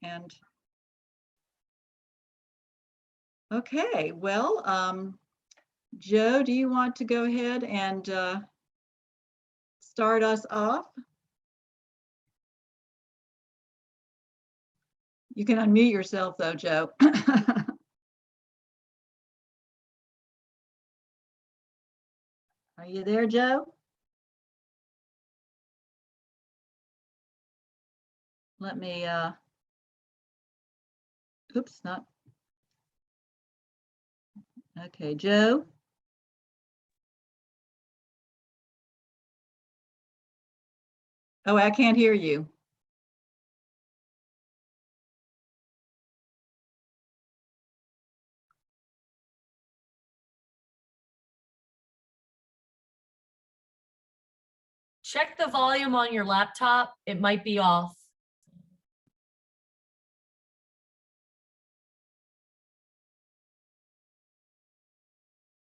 And okay, well, Joe, do you want to go ahead and start us off? You can unmute yourself though, Joe. Are you there, Joe? Let me, oops, not. Okay, Joe. Oh, I can't hear you. Check the volume on your laptop. It might be off.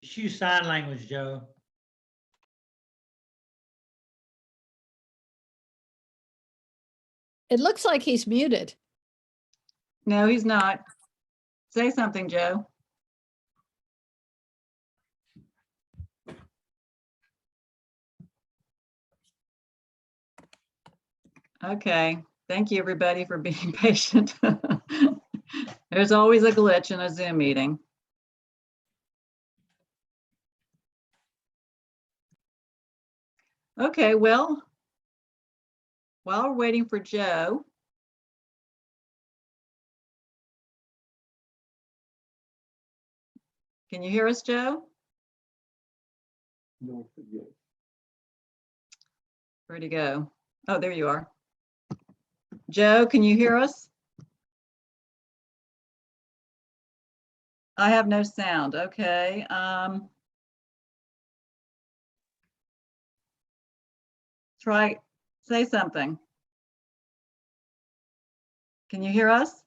Just use sign language, Joe. It looks like he's muted. No, he's not. Say something, Joe. Okay, thank you everybody for being patient. There's always a glitch in a Zoom meeting. Okay, well, while we're waiting for Joe, can you hear us, Joe? No, yes. Where'd he go? Oh, there you are. Joe, can you hear us? I have no sound. Okay. Try, say something. Can you hear us?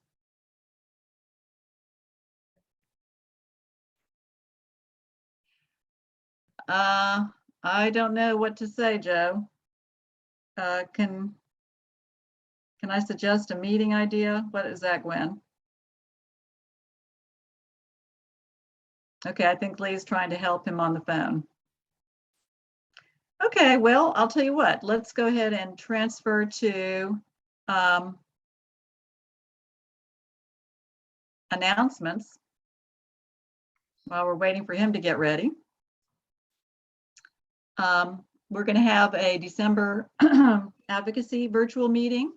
I don't know what to say, Joe. Can I suggest a meeting idea? What is that, Gwen? Okay, I think Lee's trying to help him on the phone. Okay, well, I'll tell you what, let's go ahead and transfer to announcements while we're waiting for him to get ready. We're going to have a December advocacy virtual meeting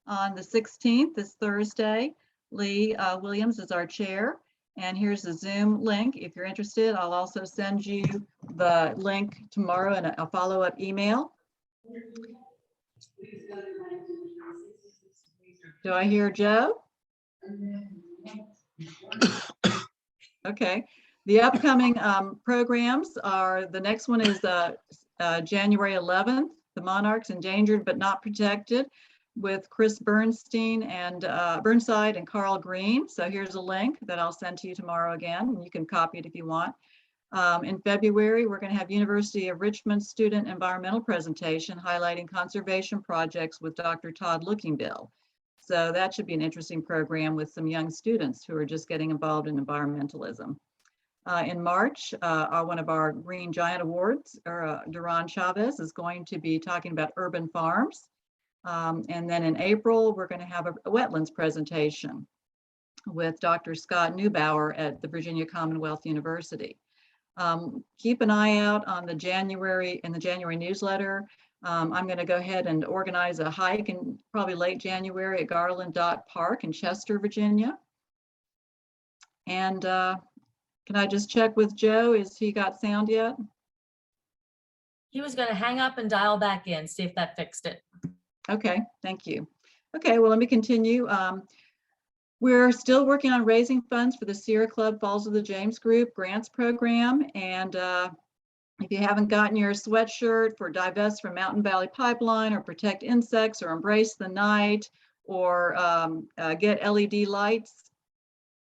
on the 16th, this Thursday. Lee Williams is our chair, and here's the Zoom link. If you're interested, I'll also send you the link tomorrow in a follow-up email. Do I hear Joe? Okay. The upcoming programs are, the next one is January 11th, The Monarchs Endangered but Not Protected, with Chris Burnside and Carl Green. So here's a link that I'll send to you tomorrow again, and you can copy it if you want. In February, we're going to have University of Richmond student environmental presentation highlighting conservation projects with Dr. Todd Lookingbill. So that should be an interesting program with some young students who are just getting involved in environmentalism. In March, one of our Green Giant Awards, Darron Chavez, is going to be talking about urban farms. And then in April, we're going to have a wetlands presentation with Dr. Scott Neubauer at the Virginia Commonwealth University. Keep an eye out on the January newsletter. I'm going to go ahead and organize a hike in probably late January at Garland Dot Park in Chester, Virginia. And can I just check with Joe? Is he got sound yet? He was going to hang up and dial back in, see if that fixed it. Okay, thank you. Okay, well, let me continue. We're still working on raising funds for the Sierra Club Falls of the James Group grants program. And if you haven't gotten your sweatshirt for Divest from Mountain Valley Pipeline, or Protect Insects, or Embrace the Night, or get LED lights,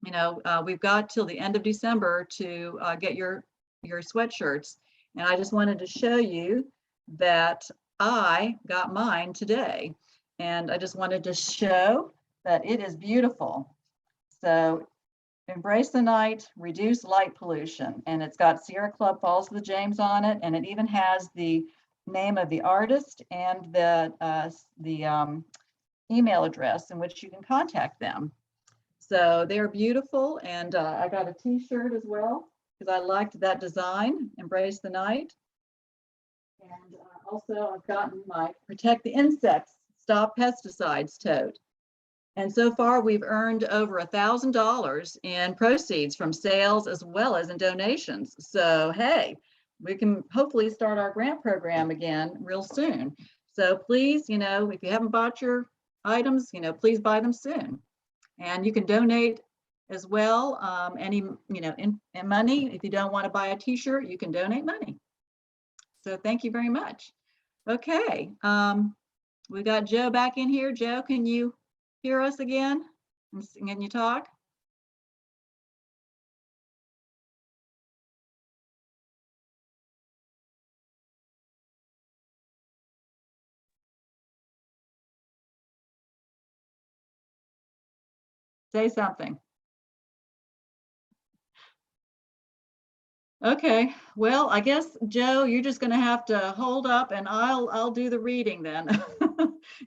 you know, we've got till the end of December to get your sweatshirts. And I just wanted to show you that I got mine today. And I just wanted to show that it is beautiful. So embrace the night, reduce light pollution. And it's got Sierra Club Falls of the James on it. And it even has the name of the artist and the email address in which you can contact them. So they're beautiful. And I got a t-shirt as well because I liked that design, Embrace the Night. And also I've gotten my Protect the Insects, Stop Pesticides tote. And so far we've earned over $1,000 in proceeds from sales as well as in donations. So, hey, we can hopefully start our grant program again real soon. So please, you know, if you haven't bought your items, you know, please buy them soon. And you can donate as well, any, you know, in money. If you don't want to buy a t-shirt, you can donate money. So thank you very much. Okay, we got Joe back in here. Joe, can you hear us again? Can you talk? Say something. Okay, well, I guess, Joe, you're just going to have to hold up and I'll do the reading then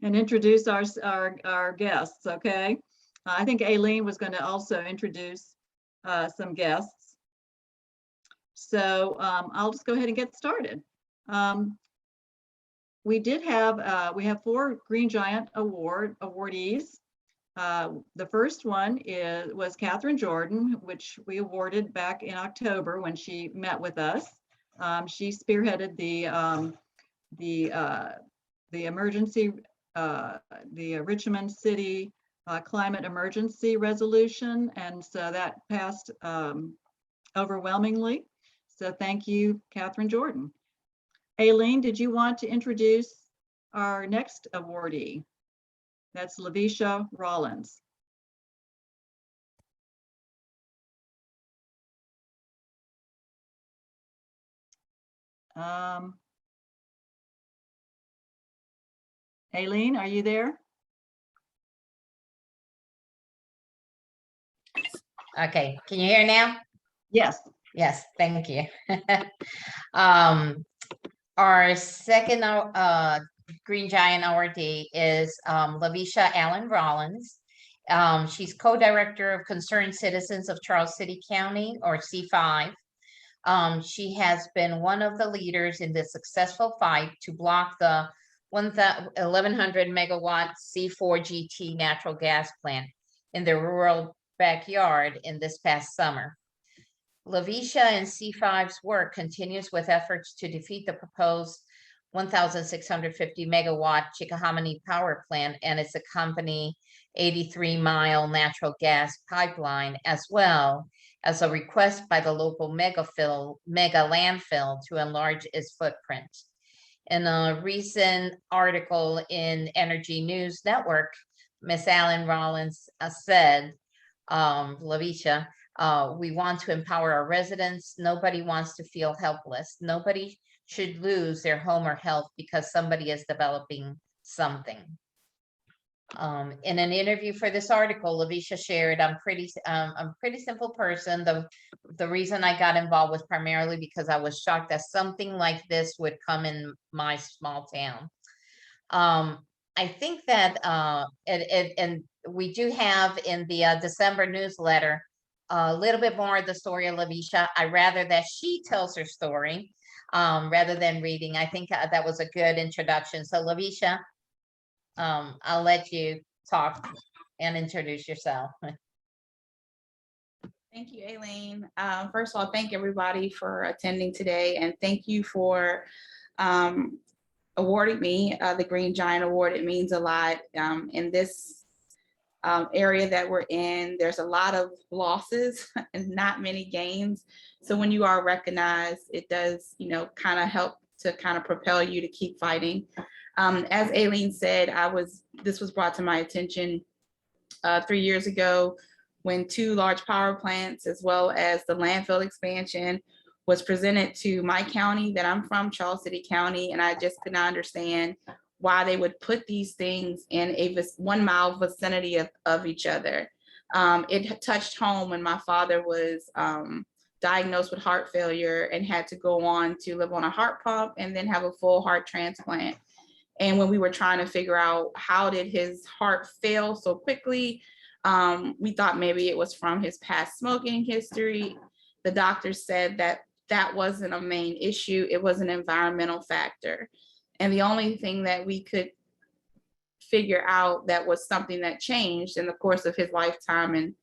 and introduce our guests, okay? I think Aileen was going to also introduce some guests. So I'll just go ahead and get started. We have 4 Green Giant awardees. The first one was Katherine Jordan, which we awarded back in October when she met with us. She spearheaded the emergency, the Richmond City climate emergency resolution, and so that passed overwhelmingly. So thank you, Katherine Jordan. Aileen, did you want to introduce our next awardee? That's Lavisha Rollins. Aileen, are you there? Okay, can you hear now? Yes. Yes, thank you. Our second Green Giant awardee is Lavisha Allen Rollins. She's co-director of Concerned Citizens of Charles City County, or C5. She has been one of the leaders in the successful fight to block the 1,100 megawatt C4GT natural gas plant in the rural backyard in this past summer. Lavisha and C5's work continues with efforts to defeat the proposed 1,650 megawatt Chickahominy power plant and its accompanying 83-mile natural gas pipeline, as well as a request by the local mega landfill to enlarge its footprint. In a recent article in Energy News Network, Ms. Allen Rollins said, Lavisha, we want to empower our residents. Nobody wants to feel helpless. Nobody should lose their home or health because somebody is developing something. In an interview for this article, Lavisha shared, I'm a pretty simple person. The reason I got involved was primarily because I was shocked that something like this would come in my small town. I think that, and we do have in the December newsletter a little bit more of the story of Lavisha. I rather that she tells her story rather than reading. I think that was a good introduction. So Lavisha, I'll let you talk and introduce yourself. Thank you, Aileen. First of all, thank everybody for attending today, and thank you for awarding me the Green Giant Award. It means a lot in this area that we're in. There's a lot of losses and not many gains. So when you are recognized, it does, you know, kind of help to kind of propel you to keep fighting. As Aileen said, this was brought to my attention 3 years ago when 2 large power plants, as well as the landfill expansion, was presented to my county that I'm from, Charles City County, and I just could not understand why they would put these things in a 1 mile vicinity of each other. It touched home when my father was diagnosed with heart failure and had to go on to live on a heart pump and then have a full heart transplant. And when we were trying to figure out how did his heart fail so quickly, we thought maybe it was from his past smoking history. The doctor said that that wasn't a main issue. It was an environmental factor. And the only thing that we could figure out that was something that changed in the course of his lifetime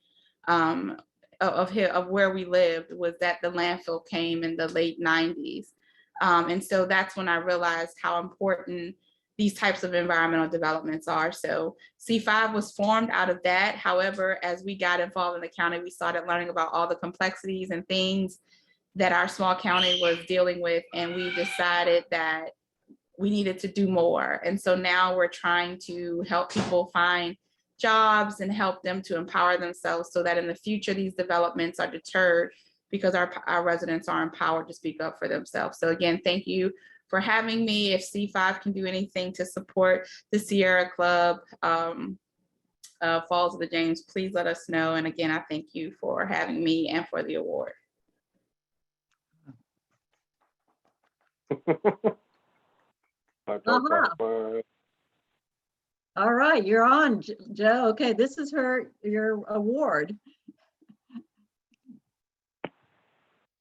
and of where we lived was that the landfill came in the late 90s. And so that's when I realized how important these types of environmental developments are. So C5 was formed out of that. However, as we got involved in the county, we started learning about all the complexities and things that our small county was dealing with. And we decided that we needed to do more. And so now we're trying to help people find jobs and help them to empower themselves so that in the future, these developments are deterred because our residents are empowered to speak up for themselves. So again, thank you for having me. If C5 can do anything to support the Sierra Club, Falls of the James, please let us know. And again, I thank you for having me and for the award. All right, you're on, Joe. Okay, this is your award.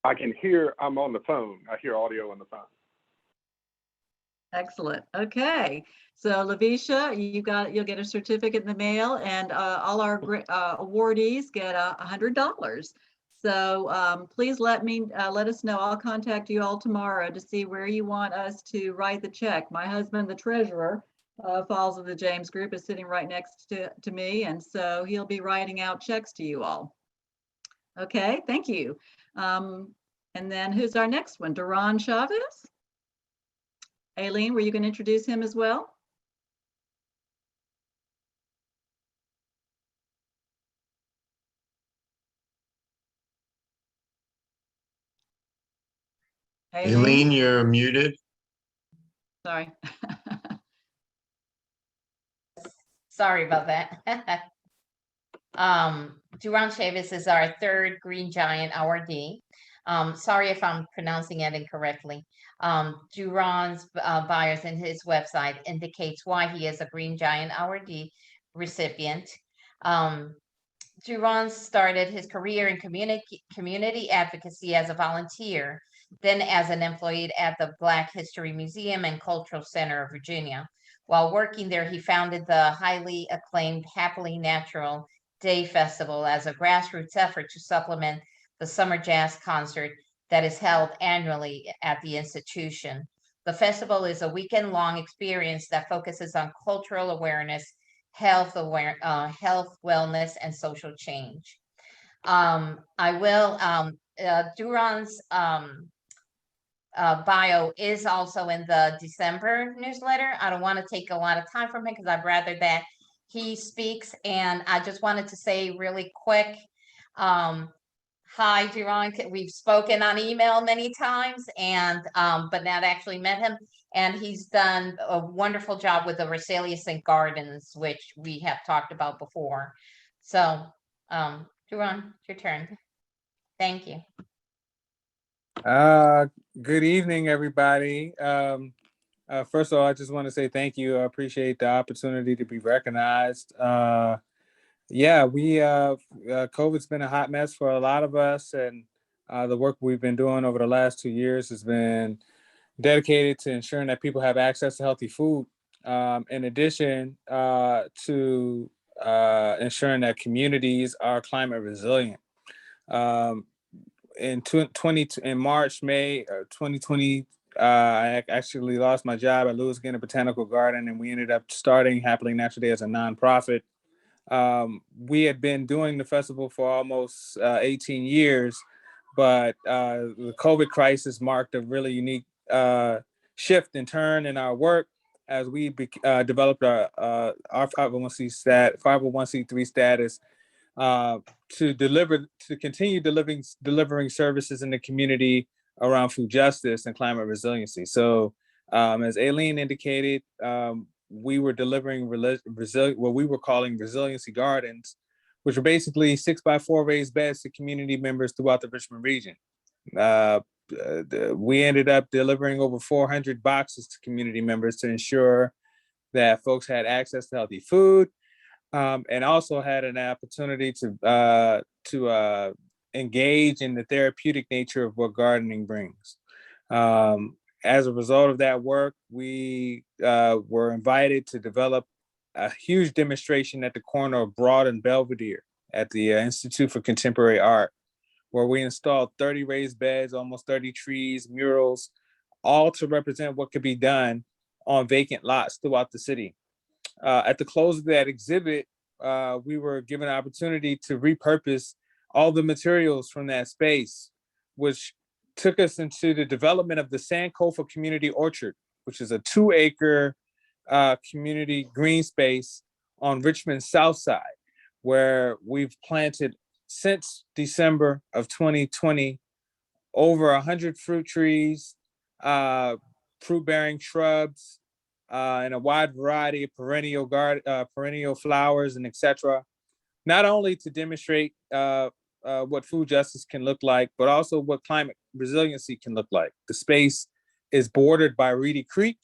I can hear, I'm on the phone. I hear audio on the phone. Excellent. Okay, so Lavisha, you'll get a certificate in the mail, and all our awardees get $100. So please let us know. I'll contact you all tomorrow to see where you want us to write the check. My husband, the treasurer, Falls of the James Group, is sitting right next to me, and so he'll be writing out checks to you all. Okay, thank you. And then who's our next one? Darron Chavez? Aileen, were you going to introduce him as well? Aileen, you're muted. Sorry. Sorry about that. Darron Chavez is our third Green Giant awardee. Sorry if I'm pronouncing it incorrectly. Duron's bios in his website indicates why he is a Green Giant awardee recipient. Duron started his career in community advocacy as a volunteer, then as an employee at the Black History Museum and Cultural Center of Virginia. While working there, he founded the highly acclaimed Happily Natural Day Festival as a grassroots effort to supplement the summer jazz concert that is held annually at the institution. The festival is a weekend-long experience that focuses on cultural awareness, health, wellness, and social change. Duron's bio is also in the December newsletter. I don't want to take a lot of time from him because I'd rather that he speaks. And I just wanted to say really quick, hi, Duron. We've spoken on email many times, and but now I actually met him, and he's done a wonderful job with the Rasalius Gardens, which we have talked about before. So, Duron, it's your turn. Thank you. Good evening, everybody. First of all, I just want to say thank you. I appreciate the opportunity to be recognized. Yeah, COVID's been a hot mess for a lot of us, and the work we've been doing over the last 2 years has been dedicated to ensuring that people have access to healthy food, in addition to ensuring that communities are climate resilient. In March, May 2020, I actually lost my job at Lewis Gannett Botanical Garden, and we ended up starting Happily Natural Day as a nonprofit. We had been doing the festival for almost 18 years, but the COVID crisis marked a really unique shift and turn in our work as we developed our 501c3 status to continue delivering services in the community around food justice and climate resiliency. So As Aileen indicated, we were delivering what we were calling resiliency gardens, which are basically 6x4 raised beds to community members throughout the Richmond region. We ended up delivering over 400 boxes to community members to ensure that folks had access to healthy food, and also had an opportunity to engage in the therapeutic nature of what gardening brings. As a result of that work, we were invited to develop a huge demonstration at the corner of Broad and Belvedere at the Institute for Contemporary Art, where we installed 30 raised beds, almost 30 trees, murals, all to represent what could be done on vacant lots throughout the city. At the close of that exhibit, we were given an opportunity to repurpose all the materials from that space, which took us into the development of the Sankofa Community Orchard, which is a 2-acre community green space on Richmond's south side, where we've planted since December of 2020 over 100 fruit trees, fruit-bearing shrubs, and a wide variety of perennial flowers and etc. Not only to demonstrate what food justice can look like, but also what climate resiliency can look like. The space is bordered by Reedy Creek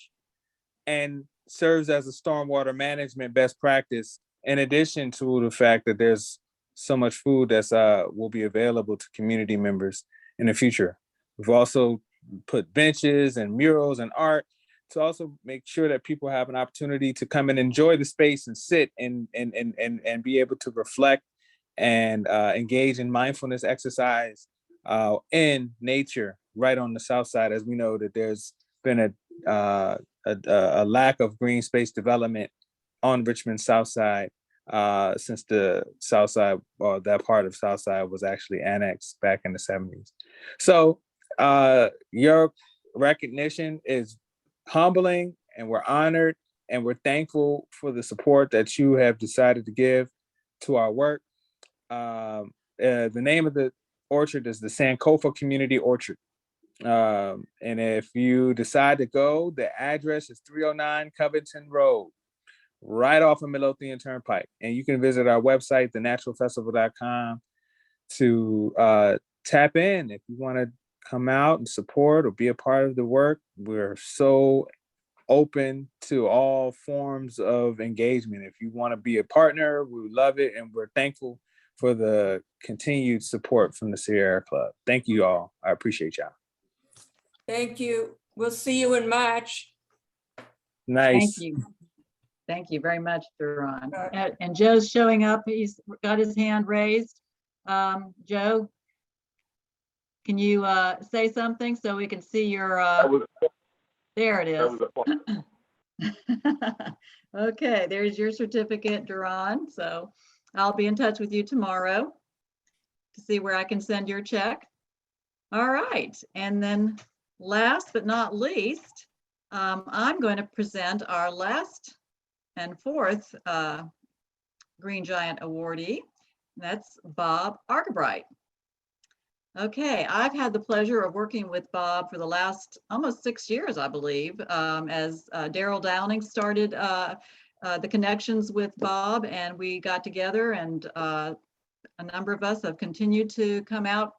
and serves as a stormwater management best practice, in addition to the fact that there's so much food that's will be available to community members in the future. We've also put benches and murals and art to also make sure that people have an opportunity to come and enjoy the space and sit and be able to reflect and engage in mindfulness exercise in nature right on the south side, as we know that there's been a lack of green space development on Richmond's south side since the south side, or that part of south side, was actually annexed back in the 70s. So your recognition is humbling, and we're honored, and we're thankful for the support that you have decided to give to our work. The name of the orchard is the Sankofa Community Orchard. And if you decide to go, the address is 309 Covington Road, right off of Midlothian Turnpike. And you can visit our website, thenaturalfestival.com, to tap in if you want to come out and support or be a part of the work. We're so open to all forms of engagement. If you want to be a partner, we would love it, and we're thankful for the continued support from the Sierra Club. Thank you all. I appreciate y'all. Thank you. We'll see you in March. Nice. Thank you. Thank you very much, Duron. And Joe's showing up. He's got his hand raised. Joe, can you say something so we can see your, there it is. Okay, there's your certificate, Duron. So I'll be in touch with you tomorrow to see where I can send your check. All right, and then last but not least, I'm going to present our last and fourth Green Giant awardee. That's Bob Argabright. Okay, I've had the pleasure of working with Bob for the last almost 6 years, I believe, as Daryl Downing started the connections with Bob, and we got together, and a number of us have continued to come out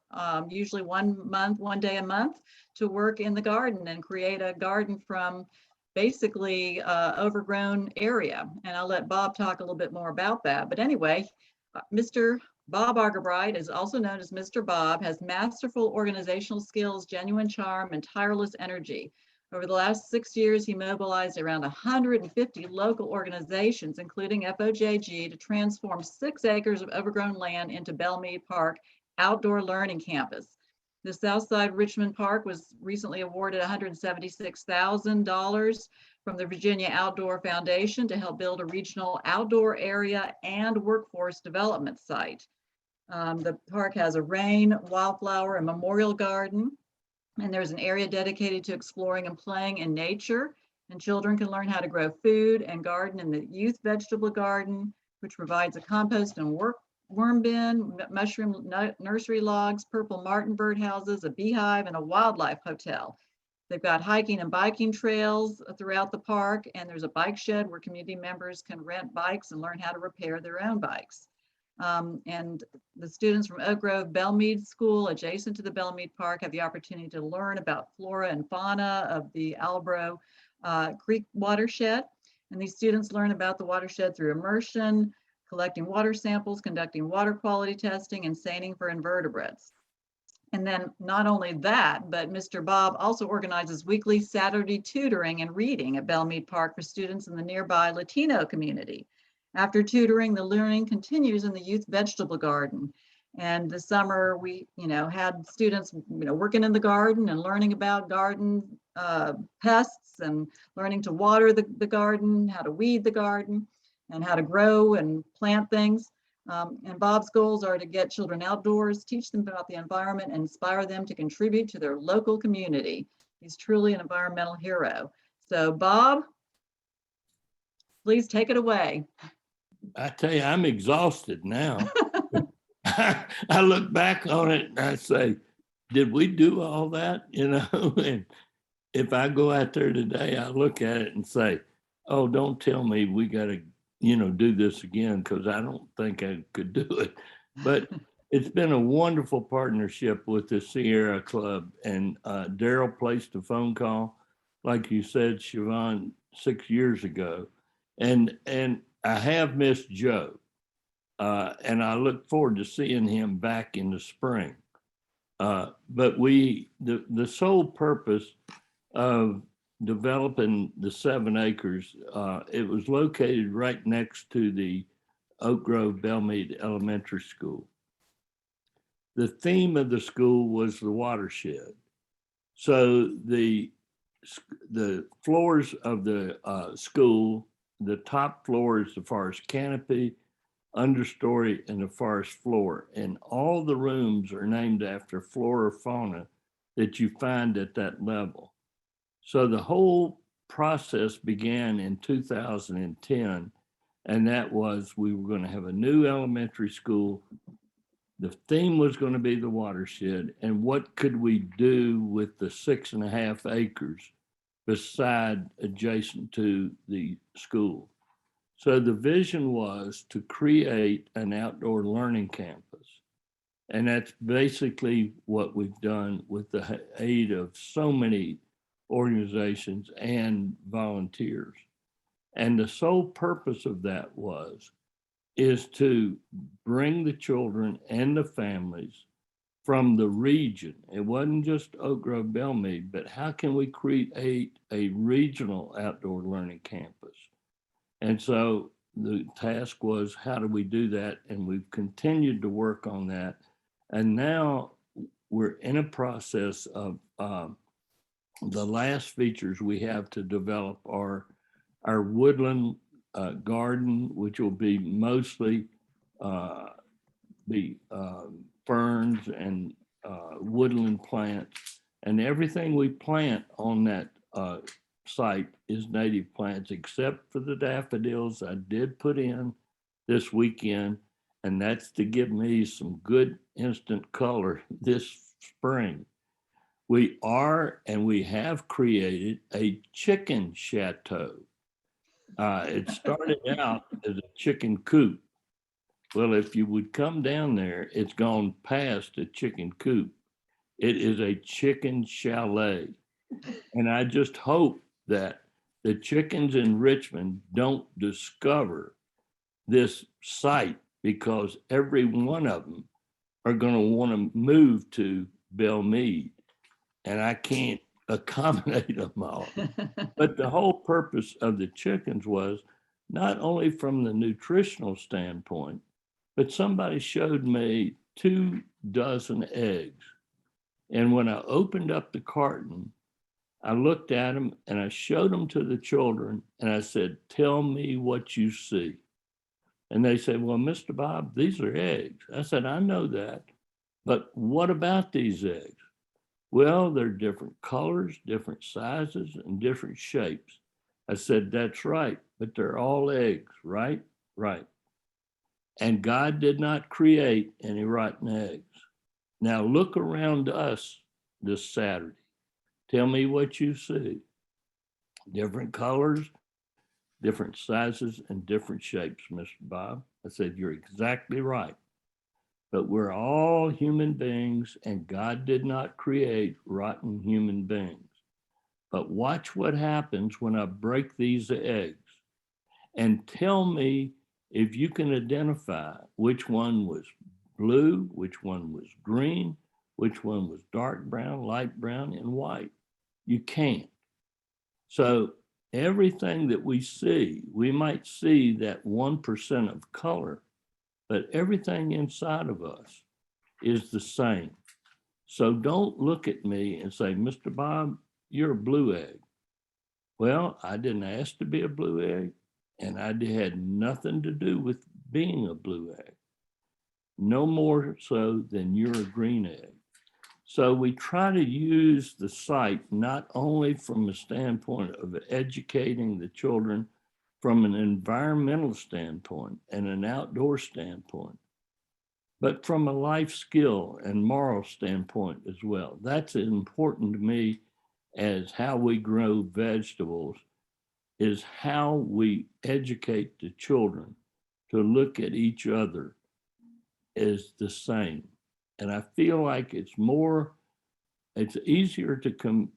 usually one day a month to work in the garden and create a garden from basically overgrown area. And I'll let Bob talk a little bit more about that. But anyway, Mr. Bob Argabright, is also known as Mr. Bob, has masterful organizational skills, genuine charm, and tireless energy. Over the last 6 years, he mobilized around 150 local organizations, including FOJG, to transform 6 acres of overgrown land into Belmead Park outdoor learning campus. The Southside Richmond Park was recently awarded $176,000 from the Virginia Outdoor Foundation to help build a regional outdoor area and workforce development site. The park has a rain, wildflower, and memorial garden, and there's an area dedicated to exploring and playing in nature, and children can learn how to grow food and garden in the youth vegetable garden, which provides a compost and worm bin, mushroom nursery logs, purple martin bird houses, a beehive, and a wildlife hotel. They've got hiking and biking trails throughout the park, and there's a bike shed where community members can rent bikes and learn how to repair their own bikes. And the students from Oak Grove Belmead School, adjacent to the Belmead Park, have the opportunity to learn about flora and fauna of the Albro Creek watershed. And these students learn about the watershed through immersion, collecting water samples, conducting water quality testing, and seining for invertebrates. And then not only that, but Mr. Bob also organizes weekly Saturday tutoring and reading at Belmead Park for students in the nearby Latino community. After tutoring, the learning continues in the youth vegetable garden. And this summer we, had students, working in the garden and learning about garden pests and learning to water the garden, how to weed the garden, and how to grow and plant things. And Bob's goals are to get children outdoors, teach them about the environment, and inspire them to contribute to their local community. He's truly an environmental hero. So Bob, please take it away. I tell you, I'm exhausted now. I look back on it and I say, did we do all that? And if I go out there today, I look at it and say, oh, don't tell me we got to do this again, because I don't think I could do it. But it's been a wonderful partnership with the Sierra Club, and Daryl placed a phone call, like you said, Shavon, 6 years ago. And I have missed Joe, and I look forward to seeing him back in the spring. But the sole purpose of developing the 7 acres, it was located right next to the Oak Grove Belmead Elementary School. The theme of the school was the watershed. So the floors of the school, the top floor is the forest canopy, understory, and the forest floor. And all the rooms are named after flora or fauna that you find at that level. So the whole process began in 2010, and that was we were going to have a new elementary school. The theme was going to be the watershed, and what could we do with the 6.5 acres beside adjacent to the school. So the vision was to create an outdoor learning campus. And that's basically what we've done with the aid of so many organizations and volunteers. And the sole purpose of that is to bring the children and the families from the region. It wasn't just Oak Grove Belmead, but how can we create a regional outdoor learning campus? And so the task was, how do we do that? And we've continued to work on that. And now we're in a process of the last features we have to develop are our woodland garden, which will be mostly ferns and woodland plants. And everything we plant on that site is native plants, except for the daffodils I did put in this weekend. And that's to give me some good instant color this spring. We are, and we have created a chicken chateau. It started out as a chicken coop. Well, if you would come down there, it's gone past a chicken coop. It is a chicken chalet. And I just hope that the chickens in Richmond don't discover this site, because every one of them are going to want to move to Belmead. And I can't accommodate them all. But the whole purpose of the chickens was not only from the nutritional standpoint, but somebody showed me 24 eggs. And when I opened up the carton, I looked at them and I showed them to the children and I said, tell me what you see. And they said, well, Mr. Bob, these are eggs. I said, I know that, but what about these eggs? Well, they're different colors, different sizes, and different shapes. I said, that's right, but they're all eggs, right? Right. And God did not create any rotten eggs. Now look around us this Saturday. Tell me what you see. Different colors, different sizes, and different shapes, Mr. Bob. I said, you're exactly right. But we're all human beings, and God did not create rotten human beings. But watch what happens when I break these eggs, and tell me if you can identify which one was blue, which one was green, which one was dark brown, light brown, and white. You can't. So everything that we see, we might see that 1% of color, but everything inside of us is the same. So don't look at me and say, Mr. Bob, you're a blue egg. Well, I didn't ask to be a blue egg, and I had nothing to do with being a blue egg. No more so than you're a green egg. So we try to use the site not only from a standpoint of educating the children from an environmental standpoint and an outdoor standpoint, but from a life skill and moral standpoint as well. That's important to me as how we grow vegetables, is how we educate the children to look at each other as the same. And I feel like it's easier to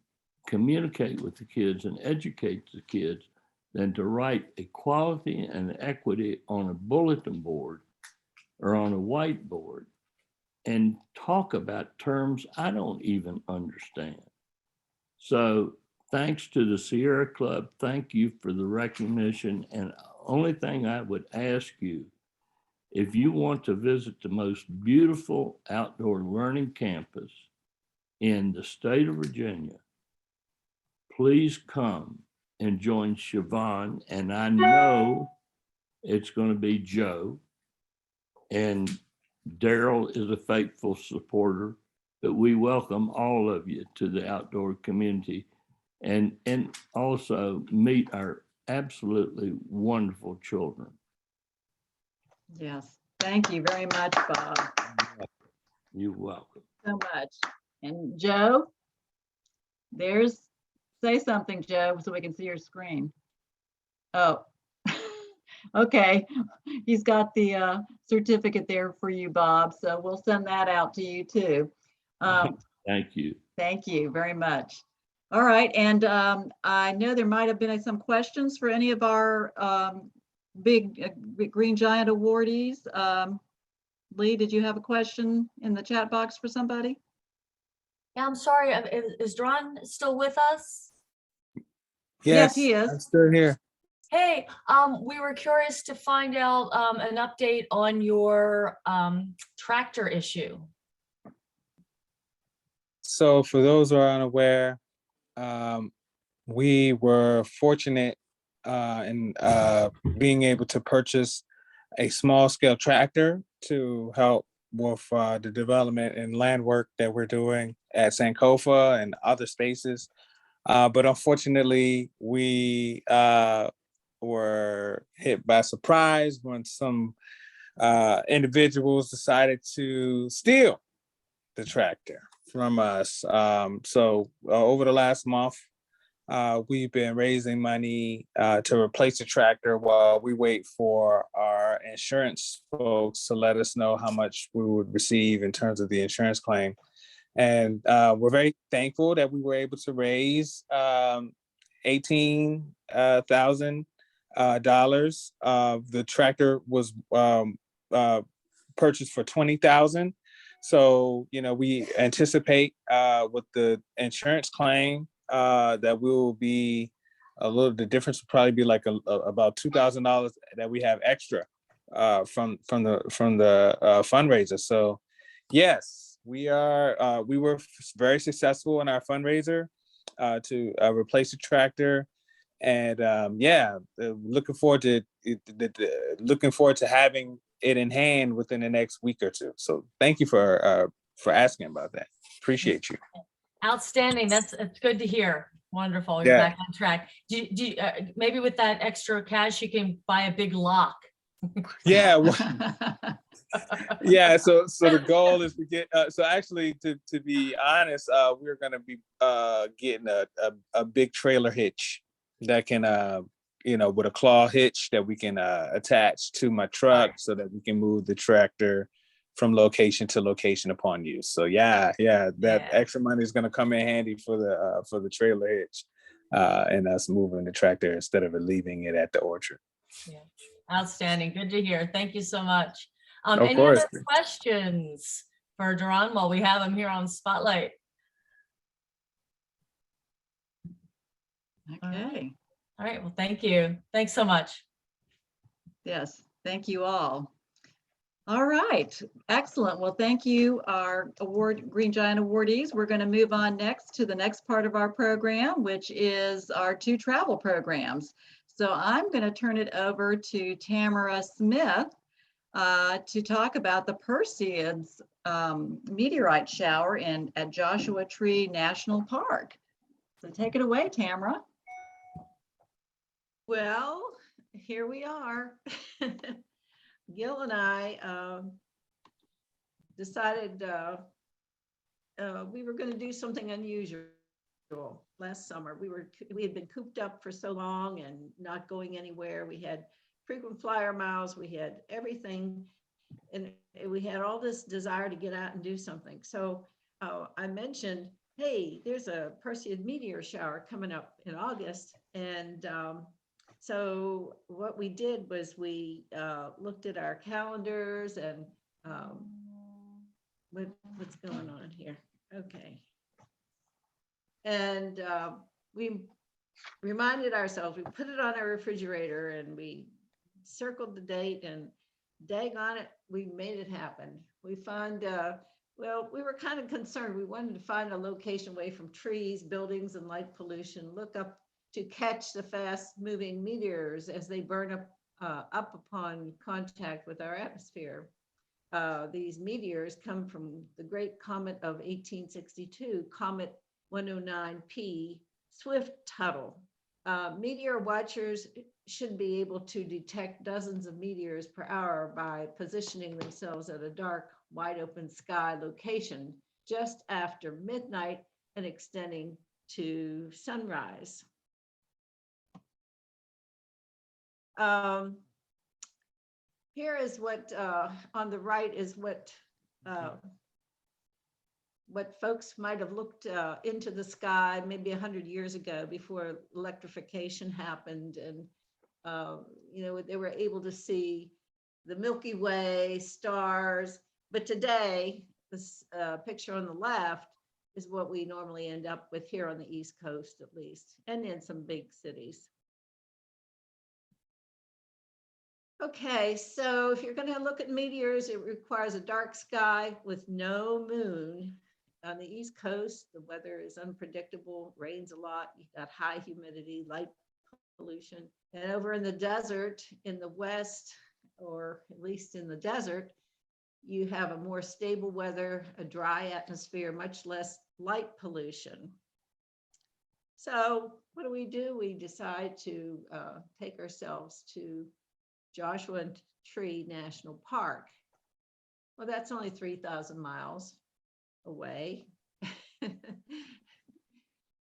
communicate with the kids and educate the kids than to write equality and equity on a bulletin board or on a whiteboard and talk about terms I don't even understand. So thanks to the Sierra Club, thank you for the recognition. And only thing I would ask you, if you want to visit the most beautiful outdoor learning campus in the state of Virginia, please come and join Shavon. And I know it's going to be Joe, and Daryl is a faithful supporter, but we welcome all of you to the outdoor community and also meet our absolutely wonderful children. Yes, thank you very much, Bob. You're welcome. So much. And Joe, say something, Joe, so we can see your screen. Oh, okay. He's got the certificate there for you, Bob. So we'll send that out to you too. Thank you. Thank you very much. All right. And I know there might have been some questions for any of our big Green Giant awardees. Lee, did you have a question in the chat box for somebody? Yeah, I'm sorry. Is Duron still with us? Yes, he is. I'm still here. Hey, we were curious to find out an update on your tractor issue. So for those who are unaware, we were fortunate in being able to purchase a small scale tractor to help with the development and land work that we're doing at Sankofa and other spaces. But unfortunately, we were hit by surprise when some individuals decided to steal the tractor from us. So over the last month, we've been raising money to replace the tractor while we wait for our insurance folks to let us know how much we would receive in terms of the insurance claim. And we're very thankful that we were able to raise $18,000. The tractor was purchased for $20,000. So, we anticipate with the insurance claim that we will be the difference will probably be like about $2,000 that we have extra from the fundraiser. So yes, we were very successful in our fundraiser to replace the tractor. And looking forward to having it in hand within the next week or two. So thank you for asking about that. Appreciate you. Outstanding. That's good to hear. Wonderful. You're back on track. Do you, maybe with that extra cash, you can buy a big lock. Yeah. Yeah, so the goal is to get so actually to be honest, we're gonna be getting a big trailer hitch that can with a claw hitch that we can attach to my truck so that we can move the tractor from location to location upon use. So that extra money is gonna come in handy for the trailer hitch and us moving the tractor instead of leaving it at the orchard. Yeah, outstanding. Good to hear. Thank you so much. Of Any course. other questions for Darron while we have him here on Spotlight? Okay. All right. Well, thank you. Thanks so much. Yes, thank you all. All right, excellent. Well, thank you, our Green Giant awardees. We're going to move on next to the next part of our program, which is our 2 travel programs. So I'm going to turn it over to Tamara Smith to talk about the Perseid Meteorite Shower at Joshua Tree National Park. So take it away, Tamara. Well, here we are. Gil and I decided we were going to do something unusual last summer. We had been cooped up for so long and not going anywhere. We had frequent flyer miles, we had everything, and we had all this desire to get out and do something. So I mentioned, hey, there's a Perseid Meteor Shower coming up in August, and so what we did was we looked at our calendars and what's going on here? Okay. And we reminded ourselves, we put it on our refrigerator and we circled the date, and daggone it, we made it happen. We found, well, we were kind of concerned. We wanted to find a location away from trees, buildings, and light pollution, look up to catch the fast moving meteors as they burn up upon contact with our atmosphere. These meteors come from the great comet of 1862, Comet 109P, Swift Tuttle. Meteor watchers should be able to detect dozens of meteors per hour by positioning themselves at a dark, wide open sky location just after midnight and extending to sunrise. Here is what on the right is what folks might have looked into the sky maybe 100 years ago before electrification happened, and they were able to see the Milky Way, stars. But today, this picture on the left is what we normally end up with here on the East Coast, at least, and in some big cities. Okay, so if you're going to look at meteors, it requires a dark sky with no moon. On the East Coast, the weather is unpredictable, rains a lot, you've got high humidity, light pollution. And over in the desert, in the West, or at least in the desert, you have a more stable weather, a dry atmosphere, much less light pollution. So what do? We decide to take ourselves to Joshua Tree National Park. Well, that's only 3,000 miles away.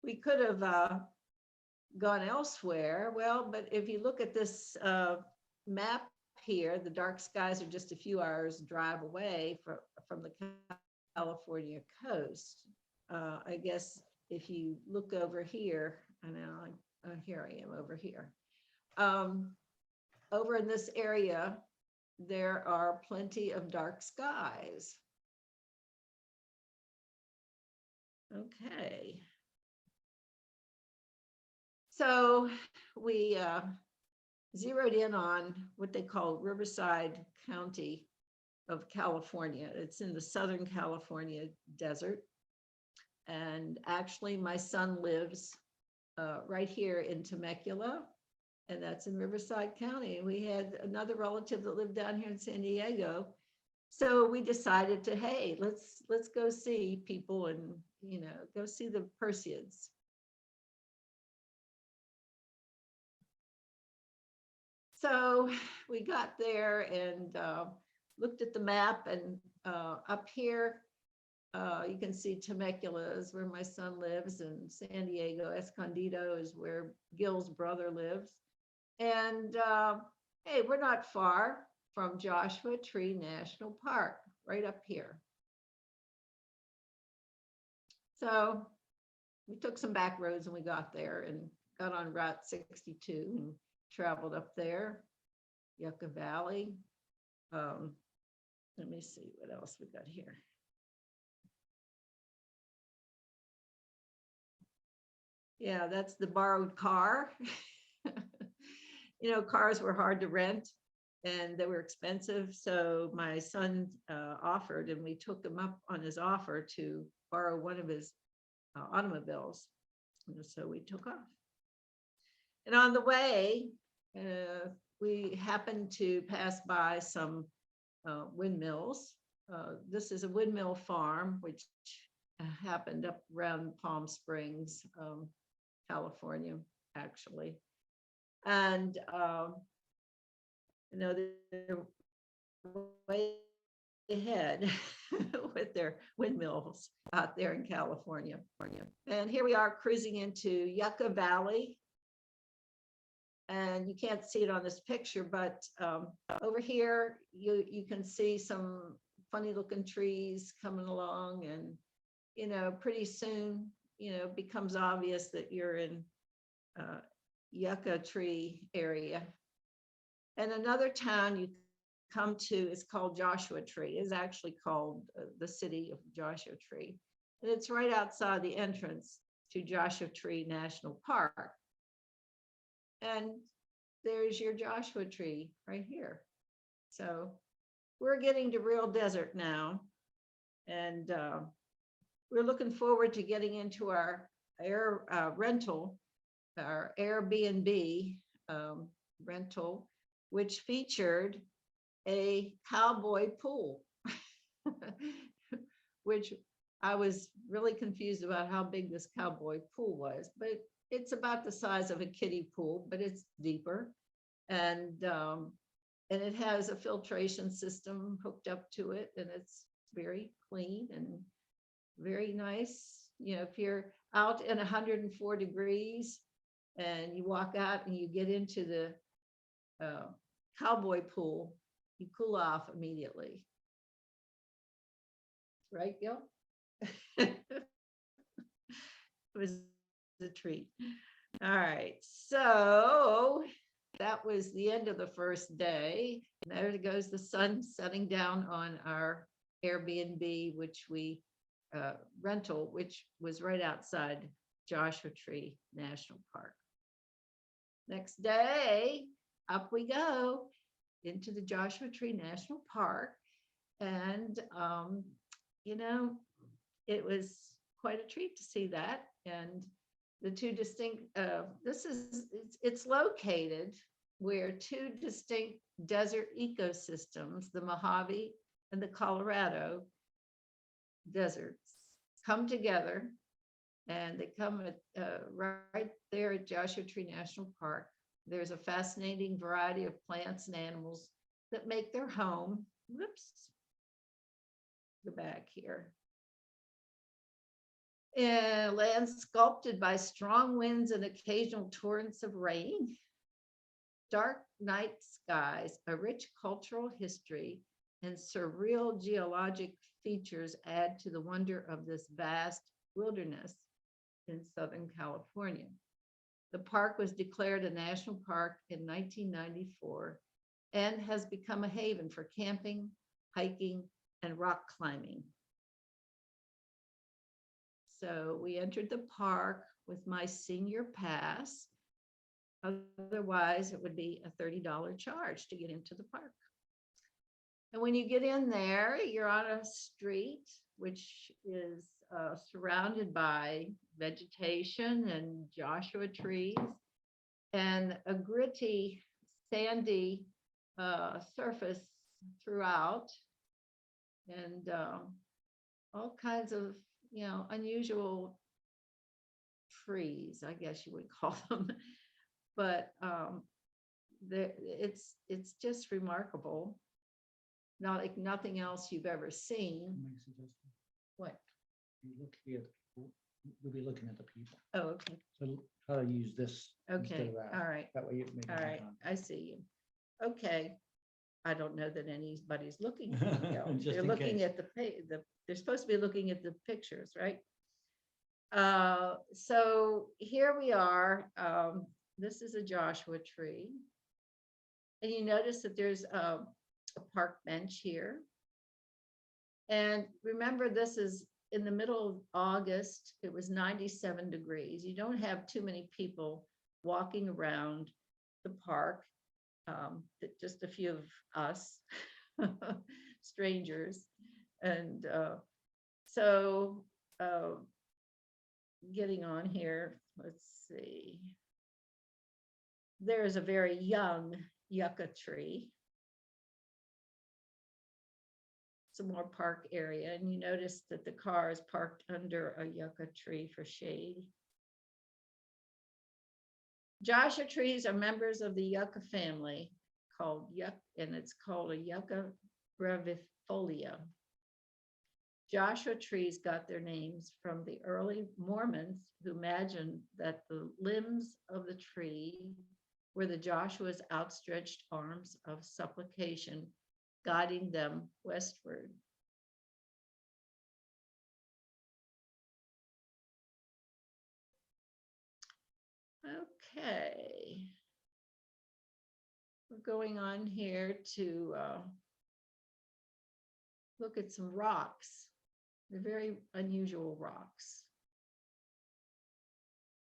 We could have gone elsewhere. Well, but if you look at this map here, the dark skies are just a few hours drive away from the California coast. I guess if you look over here, here I am over here. Over in this area, there are plenty of dark skies. Okay. So we zeroed in on what they call Riverside County of California. It's in the Southern California desert. And actually my son lives right here in Temecula, and that's in Riverside County. And we had another relative that lived down here in San Diego. So we decided to, hey, let's go see people and, go see the Perseids. So we got there and looked at the map, and up here, you can see Temecula is where my son lives, and San Diego Escondido is where Gil's brother lives. And hey, we're not far from Joshua Tree National Park, right up here. So we took some back roads and we got there and got on Route 62 and traveled up there, Yucca Valley. Let me see what else we got here. Yeah, that's the borrowed car. You know, cars were hard to rent and they were expensive. So my son offered, and we took him up on his offer to borrow one of his automobiles. And so we took off. And on the way, we happened to pass by some windmills. This is a windmill farm, which happened up around Palm Springs, California, actually. And, you know, they're way ahead with their windmills out there in California. And here we are cruising into Yucca Valley. And you can't see it on this picture, but over here, you can see some funny looking trees coming along, and, you know, pretty soon, you know, it becomes obvious that you're in Yucca Tree area. And another town you come to is called Joshua Tree. It's actually called the city of Joshua Tree. And it's right outside the entrance to Joshua Tree National Park. And there's your Joshua Tree right here. So we're getting to real desert now. And we're looking forward to getting into our rental, our Airbnb rental, which featured a cowboy pool, which I was really confused about how big this cowboy pool was, but it's about the size of a kiddie pool, but it's deeper. And it has a filtration system hooked up to it, and it's very clean and very nice. You know, if you're out in 104 degrees and you walk out and you get into the cowboy pool, you cool off immediately. Right, Gil? It was a treat. All right, so that was the end of the first day. And there goes the sun setting down on our Airbnb, which we rental, which was right outside Joshua Tree National Park. Next day, up we go into the Joshua Tree National Park. And, you know, it was quite a treat to see that. And the two distinct, it's located where two distinct desert ecosystems, the Mojave and the Colorado deserts, come together, and they come at, right there at Joshua Tree National Park. There's a fascinating variety of plants and animals that make their home. Whoops, go back here. Land sculpted by strong winds and occasional torrents of rain. Dark night skies, a rich cultural history, and surreal geologic features add to the wonder of this vast wilderness in Southern California. The park was declared a national park in 1994 and has become a haven for camping, hiking, and rock climbing. So we entered the park with my senior pass. Otherwise, it would be a $30 charge to get into the park. And when you get in there, you're on a street which is surrounded by vegetation and Joshua trees and a gritty, sandy surface throughout, and all kinds of, you know, unusual trees, I guess you would call them. But it's just remarkable. not like nothing else you've ever seen. Make a suggestion. What? You look here, we'll be looking at the people. Oh, okay. So try to use this instead Okay. of that. All right. That way you make. All right. I see you. Okay. I don't know that anybody's looking. at me, though. Just They're in looking case. at they're supposed to be looking at the pictures, right? So here we are. This is a Joshua tree. And you notice that there's a park bench here. And remember, this is in the middle of August. It was 97 degrees. You don't have too many people walking around the park. Just a few of us, strangers. And so getting on here, let's see. There is a very young yucca tree. Some more park area, and you notice that the car is parked under a yucca tree for shade. Joshua trees are members of the yucca family called yucca, and it's called a yucca brevifolia. Joshua trees got their names from the early Mormons who imagined that the limbs of the tree were the Joshua's outstretched arms of supplication, guiding them westward. Okay. We're going on here to look at some rocks. They're very unusual rocks.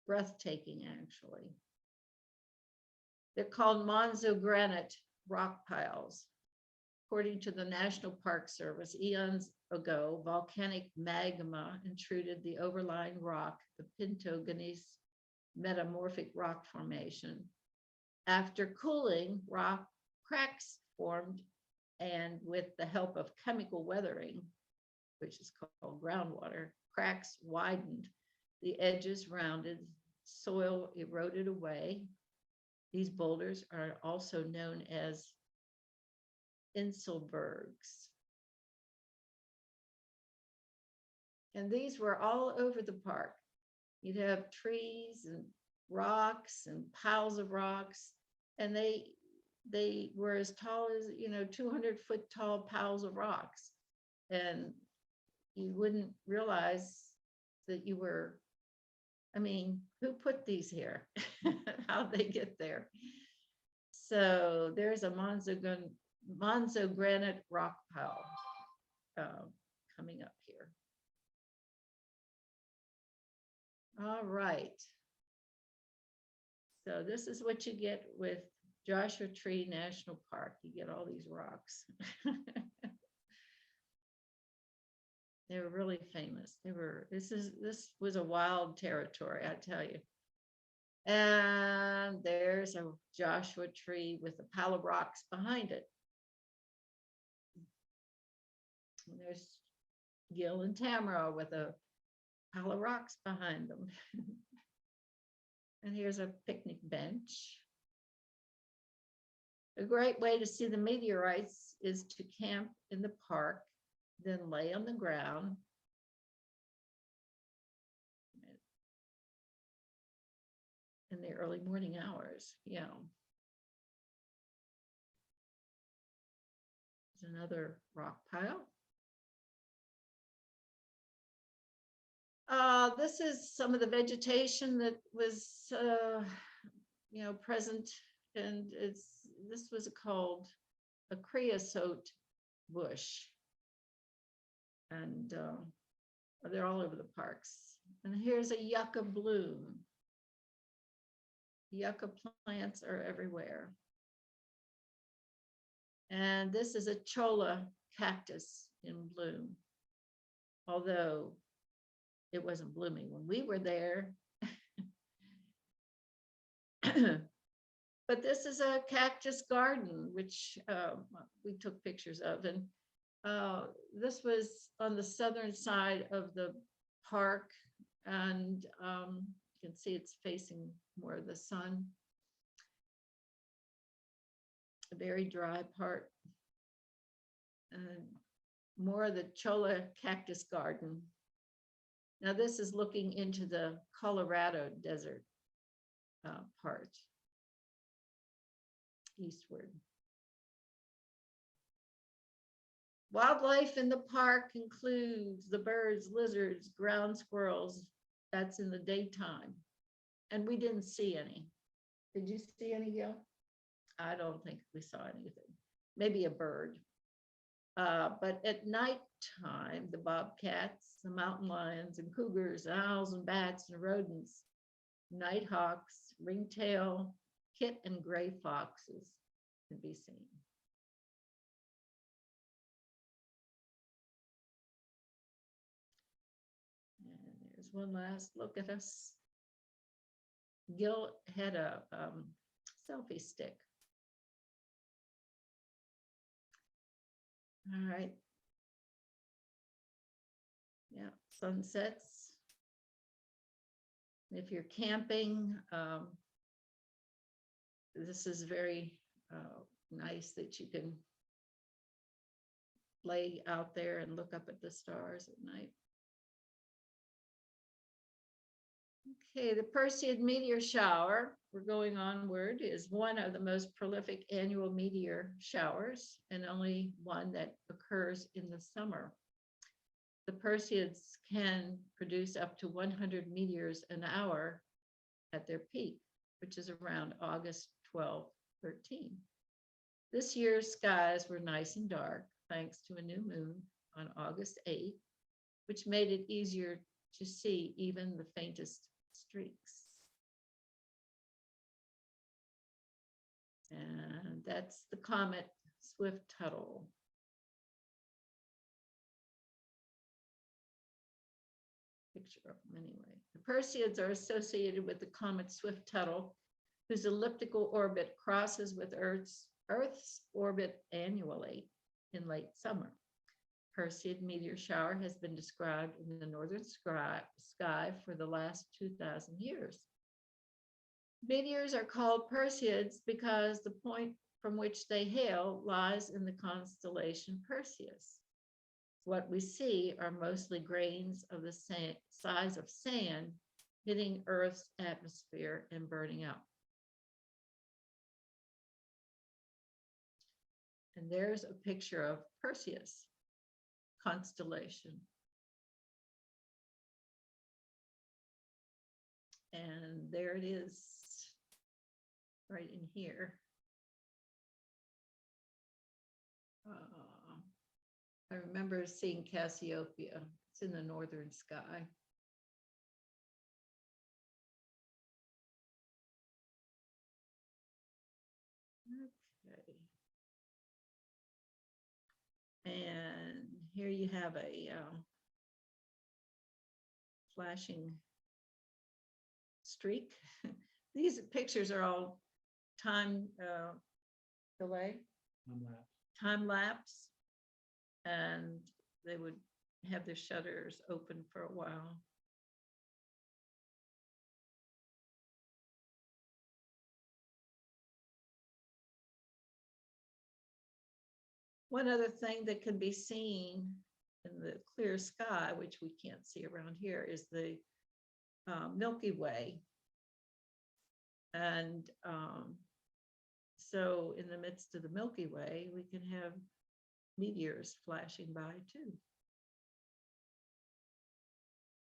Breathtaking, actually. They're called Monzo granite rock piles. According to the National Park Service, eons ago, volcanic magma intruded the overlying rock, the Pinto Gneiss metamorphic rock formation. After cooling, rock cracks formed, and with the help of chemical weathering, which is called groundwater, cracks widened, the edges rounded, soil eroded away. These boulders are also known as Insulbergs. And these were all over the park. You'd have trees and rocks and piles of rocks, and they were as tall as, 200-foot tall piles of rocks. And you wouldn't realize that you were, who put these here? How'd they get there? So there's a Monzo granite rock pile coming up here. All right. So this is what you get with Joshua Tree National Park. You get all these rocks. They were really famous. This was a wild territory, I tell you. And there's a Joshua tree with a pile of rocks behind it. And there's Gil and Tamara with a pile of rocks behind them. And here's a picnic bench. A great way to see the meteorites is to camp in the park, then lay on the ground. In the early morning hours, yeah. There's another rock pile. This is some of the vegetation that was, present, and this was called a Creosote Bush, and they're all over the parks. And here's a yucca bloom. Yucca plants are everywhere. And this is a cholla cactus in bloom, although it wasn't blooming when we were there. But this is a cactus garden, which we took pictures of. And this was on the southern side of the park. And you can see it's facing more of the sun. A very dry part. and more of the Cholla cactus garden. Now this is looking into the Colorado desert part, eastward. Wildlife in the park includes the birds, lizards, ground squirrels. That's in the daytime. And we didn't see any. Did you see any, Gil? I don't think we saw anything. Maybe a bird. But at nighttime, the bobcats, the mountain lions and cougars, and owls and bats and rodents, nighthawks, ringtail, kit and gray foxes can be seen. And there's one last look at us. Gil had a selfie stick. All right. Yeah, sunsets. If you're camping, this is very nice that you can lay out there and look up at the stars at night. Okay, the Perseid Meteor Shower, we're going onward, is one of the most prolific annual meteor showers and only one that occurs in the summer. The Perseids can produce up to 100 meteors an hour at their peak, which is around August 12, 13. This year's skies were nice and dark thanks to a new moon on August 8, which made it easier to see even the faintest streaks. And that's the comet Swift-Tuttle. Picture of them anyway. The Perseids are associated with the comet Swift-Tuttle, whose elliptical orbit crosses with Earth's orbit annually in late summer. Perseid meteor shower has been described in the northern sky for the last 2,000 years. Meteors are called Perseids because the point from which they hail lies in the constellation Perseus. What we see are mostly grains of the size of sand hitting Earth's atmosphere and burning up. And there's a picture of Perseus constellation. And there it is, right in here. I remember seeing Cassiopeia. It's in the northern sky. Okay. And here you have a flashing streak. These pictures are all time delay, time lapse, and they would have their shutters open for a while. One other thing that can be seen in the clear sky, which we can't see around here, is the Milky Way. And so in the midst of the Milky Way, we can have meteors flashing by too.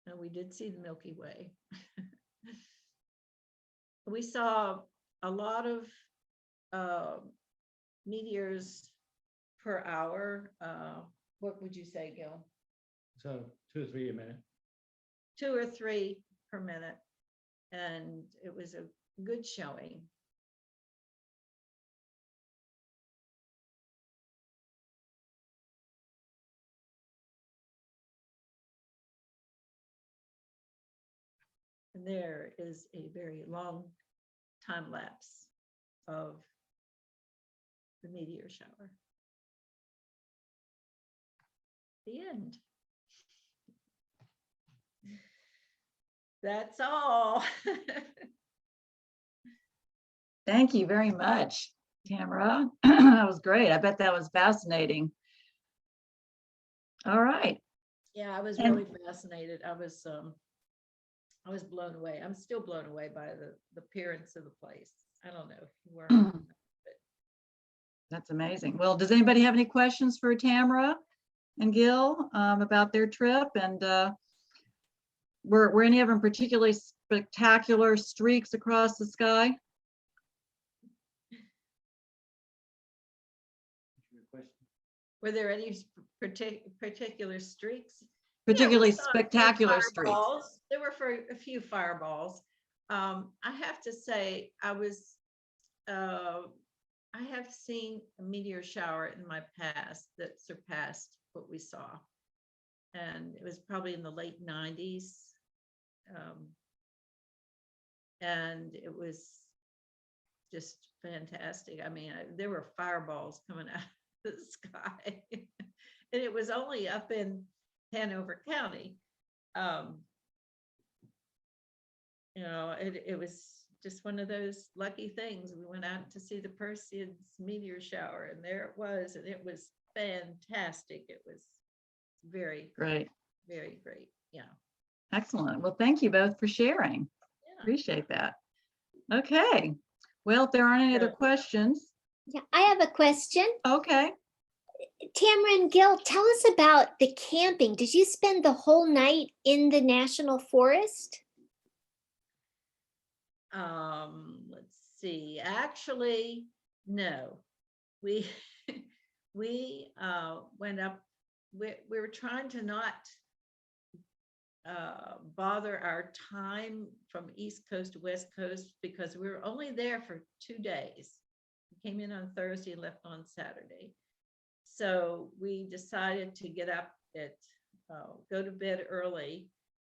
And we did see the Milky Way. We saw a lot of meteors per hour. What would you say, Gil? So 2 or 3 a minute. 2 or 3 per minute. And it was a good showing. And there is a very long time lapse of the meteor shower. The end. That's all. Thank you very much, Tamara. That was great. I bet that was fascinating. All right. Yeah, I was And- really fascinated. I was blown away. I'm still blown away by the appearance of the place. I don't know if you were. That's amazing. Well, does anybody have any questions for Tamara and Gil about their trip? And were any of them particularly spectacular streaks across the sky? Were there any particular streaks? Particularly Yeah, we saw a few spectacular streaks. fireballs. There were for a few fireballs. I have to say, I have seen a meteor shower in my past that surpassed what we saw. And it was probably in the late 90s. And it was just fantastic. I mean, there were fireballs coming out of the sky. And it was only up in Hanover County. You know, it was just one of those lucky things. We went out to see the Perseid Meteor Shower, and there it was, and it was fantastic. It was very Great. very great. Yeah. Excellent. Well, thank you both for sharing. Yeah. Appreciate that. Okay. Well, if there aren't any other questions, Yeah, I have a question. okay. Tamara and Gil, tell us about the camping. Did you spend the whole night in the national forest? Let's see. Actually, no. We we went up. We were trying to not bother our time from East Coast to West Coast because we were only there for 2 days. We came in on Thursday and left on Saturday. So we decided to get up at, go to bed early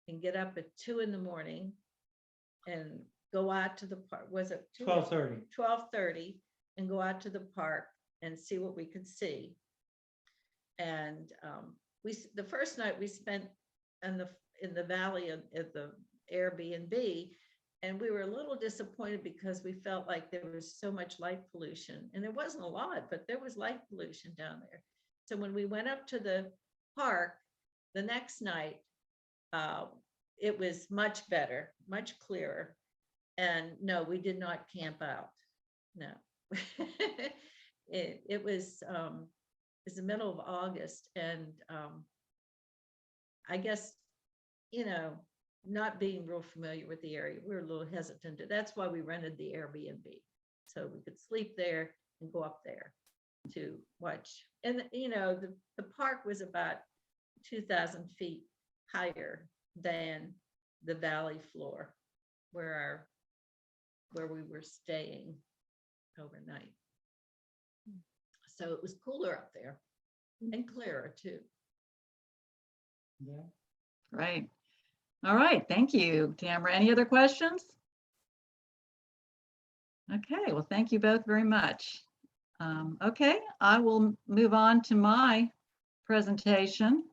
and get up at 2 in the morning and go out to the park. Was it 12:30. 12:30 and go out to the park and see what we could see. And the first night we spent in the valley at the Airbnb, and we were a little disappointed because we felt like there was so much light pollution, and there wasn't a lot, but there was light pollution down there. So when we went up to the park the next night, it was much better, much clearer. And no, we did not camp out. No. It was the middle of August, and I guess, not being real familiar with the area, we were a little hesitant. That's why we rented the Airbnb, so we could sleep there and go up there to watch. And the park was about 2,000 feet higher than the valley floor where we were staying overnight. So it was cooler up there and clearer too. Yeah. Right. All right. Thank you, Tamara. Any other questions? Okay. Well, thank you both very much. Okay. I will move on to my presentation.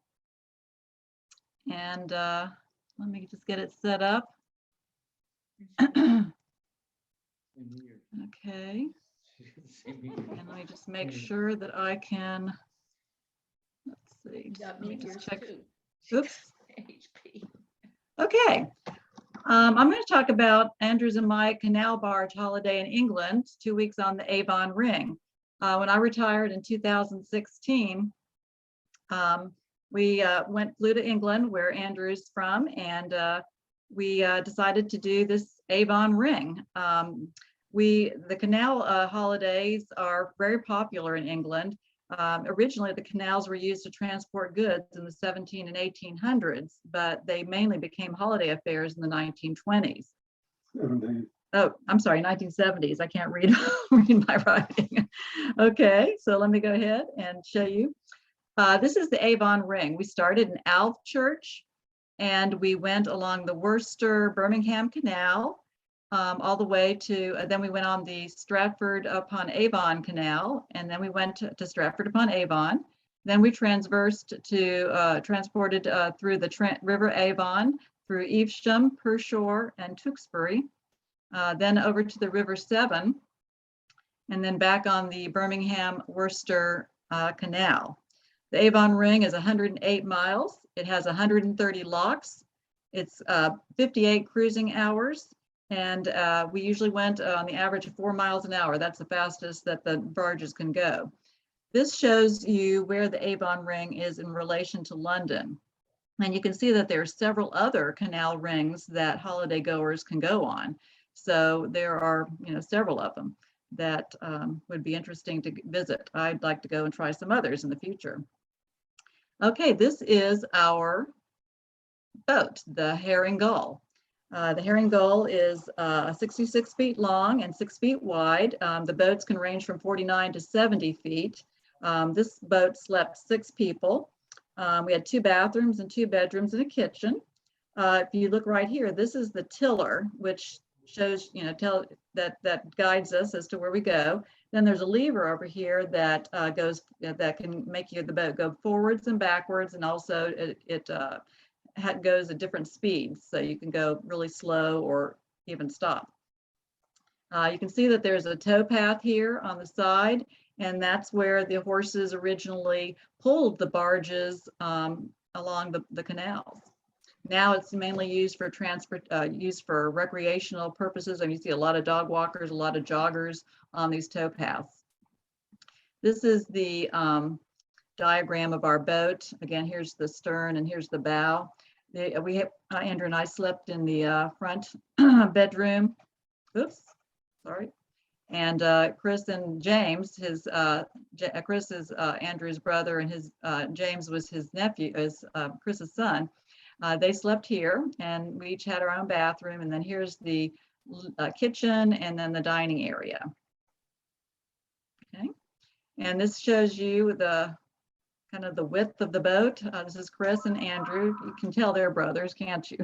And let me just get it set up. Okay. And let me just make sure that I can, let's see. Got Let me meteors just check. too. Oops. HP. Okay. I'm going to talk about Andrews and my canal barge holiday in England, 2 weeks on the Avon Ring. When I retired in 2016, we flew to England, where Andrew's from, and we decided to do this Avon Ring. The canal holidays are very popular in England. Originally, the canals were used to transport goods in the 17 and 1800s, but they mainly became holiday affairs in the 1920s. Oh, I'm sorry, 1970s. I can't read, read my writing. Okay, so let me go ahead and show you. This is the Avon Ring. We started in Alvechurch, and we went along the Worcester-Birmingham Canal, all the way to, then we went on the Stratford-upon-Avon Canal, and then we went to Stratford-upon-Avon. Then we transported through the River Avon, through Evesham, Pershore, and Tewkesbury, then over to the River Severn, and then back on the Birmingham-Worcester Canal. The Avon Ring is 108 miles. It has 130 locks. It's 58 cruising hours. And we usually went on the average of 4 miles an hour. That's the fastest that the barges can go. This shows you where the Avon Ring is in relation to London. And you can see that there are several other canal rings that holiday goers can go on. So there are, several of them that would be interesting to visit. I'd like to go and try some others in the future. Okay, this is our boat, the Herring Gull. The Herring Gull is 66 feet long and 6 feet wide. The boats can range from 49 to 70 feet. This boat slept 6 people. We had 2 bathrooms and 2 bedrooms and a kitchen. If you look right here, this is the tiller, which shows, that guides us as to where we go. Then there's a lever over here that that can make the boat go forwards and backwards, and also it goes at different speeds, so you can go really slow or even stop. You can see that there's a tow path here on the side, and that's where the horses originally pulled the barges along the canals. Now it's mainly used for recreational purposes. I mean, you see a lot of dog walkers, a lot of joggers on these tow paths. This is the diagram of our boat. Again, here's the stern and here's the bow. Andrew and I slept in the front bedroom. Oops, sorry. And Chris and James, Chris is Andrew's brother, and James was his nephew, Chris's son. They slept here, and we each had our own bathroom. And then here's the kitchen, and then the dining area. Okay, and this shows you the kind of the width of the boat. This is Chris and Andrew. You can tell they're brothers, can't you?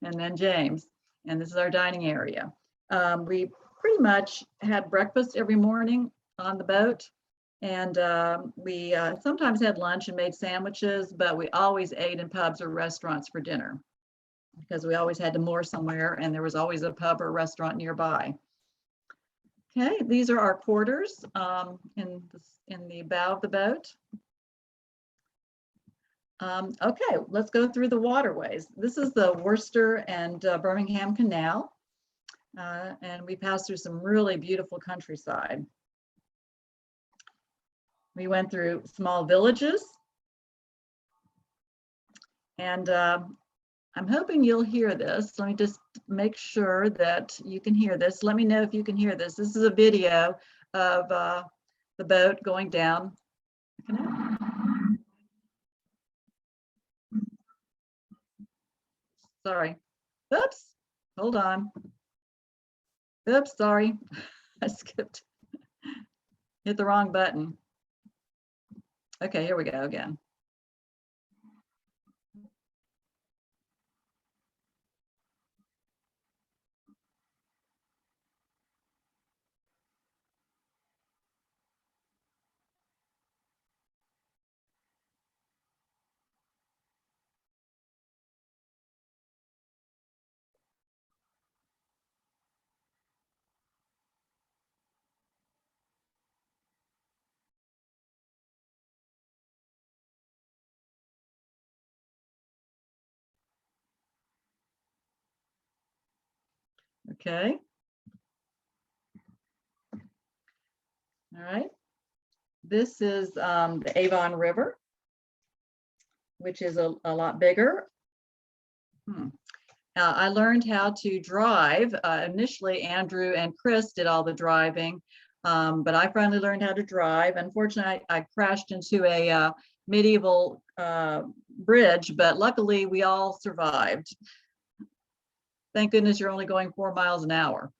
And then James, and this is our dining area. We pretty much had breakfast every morning on the boat, and we sometimes had lunch and made sandwiches, but we always ate in pubs or restaurants for dinner because we always had to moor somewhere, and there was always a pub or restaurant nearby. Okay, these are our quarters in the bow of the boat. Okay, let's go through the waterways. This is the Worcester and Birmingham Canal. And we passed through some really beautiful countryside. We went through small villages. And I'm hoping you'll hear this. Let me just make sure that you can hear this. Let me know if you can hear this. This is a video of the boat going down the canal. Sorry. Oops, hold on. Oops, sorry, I skipped, hit the wrong button. Okay, here we go again. Okay. All right. This is the Avon River, which is a lot bigger. I learned how to drive. Initially, Andrew and Chris did all the driving, but I finally learned how to drive. Unfortunately, I crashed into a medieval bridge, but luckily we all survived. Thank goodness you're only going 4 miles an hour.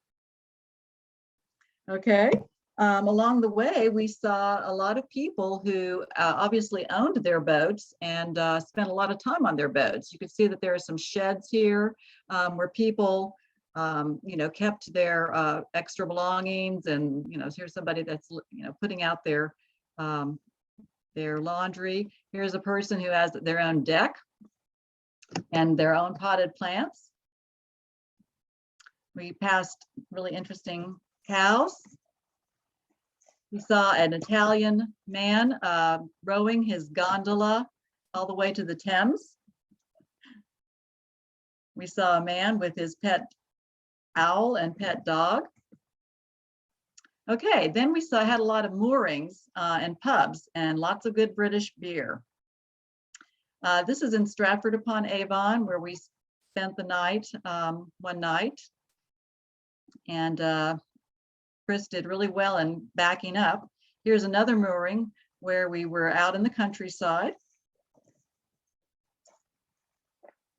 Okay. Along the way, we saw a lot of people who obviously owned their boats and spent a lot of time on their boats. You can see that there are some sheds here where people, kept their extra belongings, and here's somebody that's putting out their laundry. Here's a person who has their own deck and their own potted plants. We passed really interesting cows. We saw an Italian man rowing his gondola all the way to the Thames. We saw a man with his pet owl and pet dog. Okay, then we had a lot of moorings and pubs and lots of good British beer. This is in Stratford-upon-Avon, where we spent the night, one night. And Chris did really well in backing up. Here's another mooring where we were out in the countryside.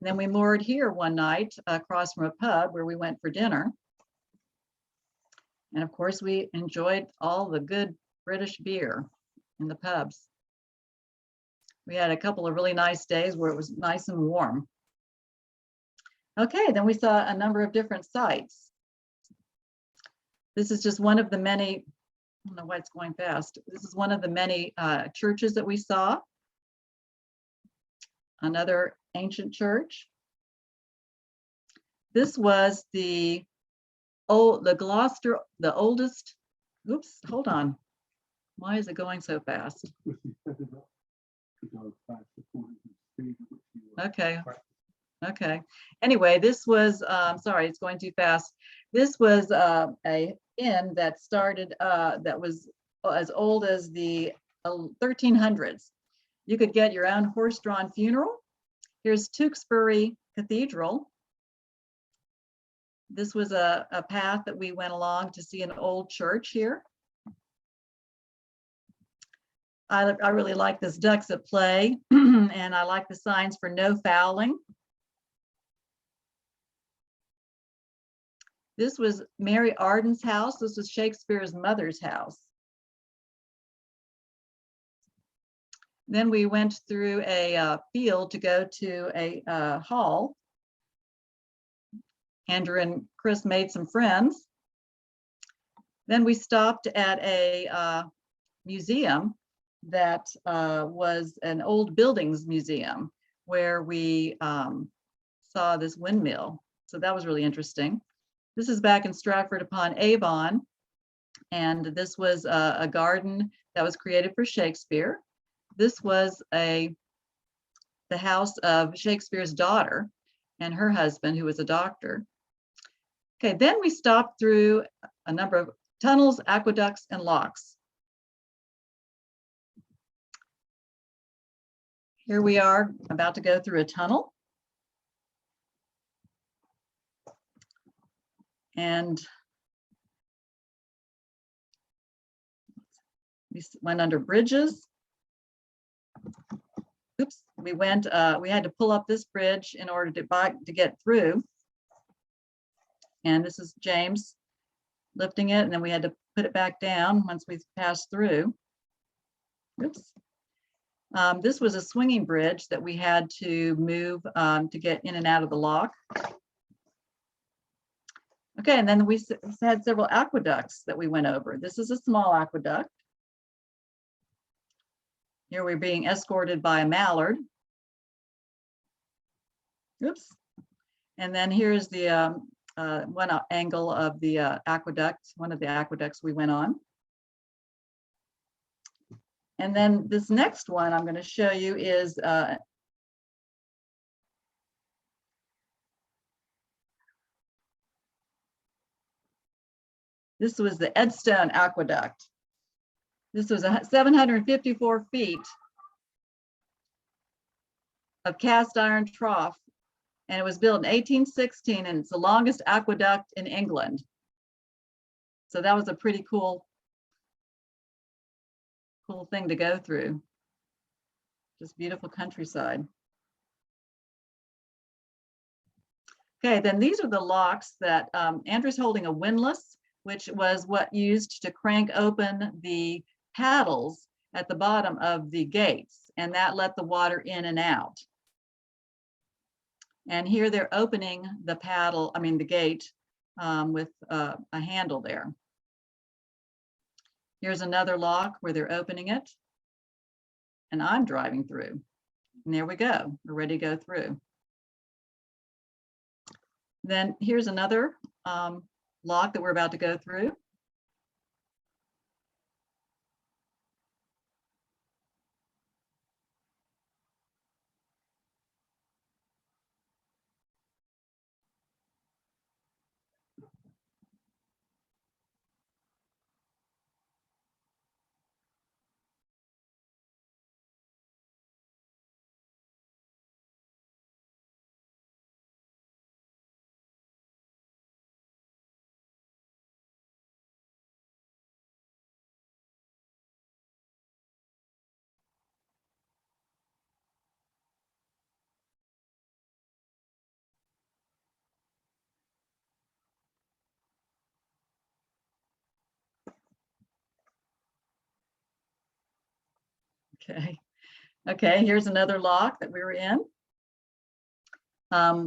And then we moored here one night across from a pub where we went for dinner. And of course, we enjoyed all the good British beer in the pubs. We had a couple of really nice days where it was nice and warm. Okay, then we saw a number of different sites. This is just one of the many, I don't know why it's going fast. This is one of the many churches that we saw. Another ancient church. This was the oldest, oops, hold on. Why is it going so fast? Okay. Okay. Anyway, this was, sorry, it's going too fast. This was a inn that started, that was as old as the 1300s. You could get your own horse-drawn funeral. Here's Tewkesbury Cathedral. This was a path that we went along to see an old church here. I really like this ducks at play, and I like the signs for no fouling. This was Mary Arden's house. This was Shakespeare's mother's house. Then we went through a field to go to a hall. Andrew and Chris made some friends. Then we stopped at a museum that was an old buildings museum where we saw this windmill. So that was really interesting. This is back in Stratford-upon-Avon, and this was a garden that was created for Shakespeare. This was the house of Shakespeare's daughter and her husband, who was a doctor. Okay, then we stopped through a number of tunnels, aqueducts, and locks. Here we are about to go through a tunnel. And we went under bridges. Oops, we had to pull up this bridge in order to get through. And this is James lifting it, and then we had to put it back down once we passed through. Oops. This was a swinging bridge that we had to move to get in and out of the lock. Okay, and then we had several aqueducts that we went over. This is a small aqueduct. Here we're being escorted by a mallard. Oops. And then here's the one angle of the aqueduct, one of the aqueducts we went on. And then this next one I'm going to show you is this was the Edstone Aqueduct. This was 754 feet of cast iron trough, and it was built in 1816, and it's the longest aqueduct in England. So that was a pretty cool thing to go through. Just beautiful countryside. Okay, then these are the locks that Andrew's holding a windlass, which was what used to crank open the paddles at the bottom of the gates, and that let the water in and out. And here they're opening the the gate with a handle there. Here's another lock where they're opening it, and I'm driving through. And there we go, we're ready to go through. Then here's another lock that we're about to go through. Okay, here's another lock that we were in.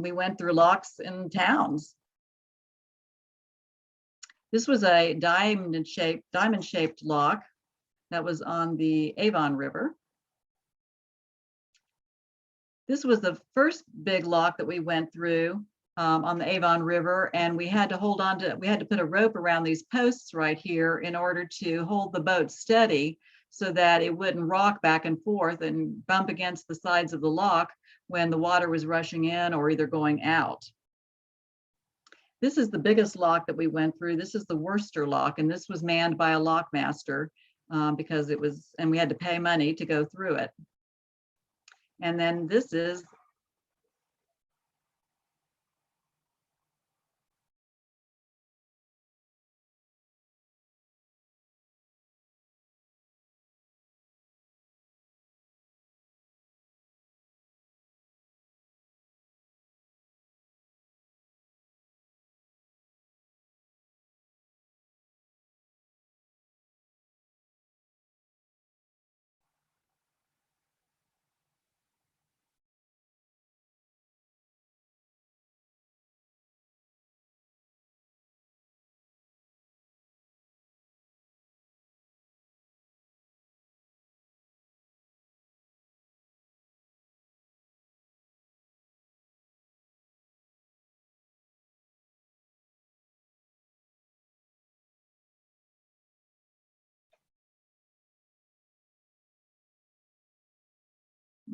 We went through locks in towns. This was a diamond-shaped lock that was on the Avon River. This was the first big lock that we went through on the Avon River, and we had to put a rope around these posts right here in order to hold the boat steady so that it wouldn't rock back and forth and bump against the sides of the lock when the water was rushing in or either going out. This is the biggest lock that we went through. This is the Worcester lock, and this was manned by a lockmaster because and we had to pay money to go through it. And then this is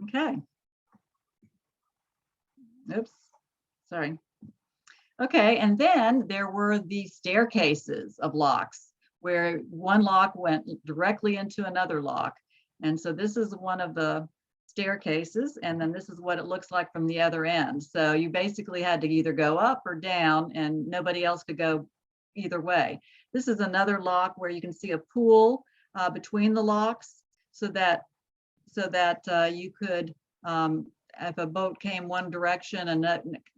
okay. Oops, sorry. Okay, and then there were the staircases of locks where one lock went directly into another lock. And so this is one of the staircases, and then this is what it looks like from the other end. So you basically had to either go up or down, and nobody else could go either way. This is another lock where you can see a pool between the locks so that you could, if a boat came one direction and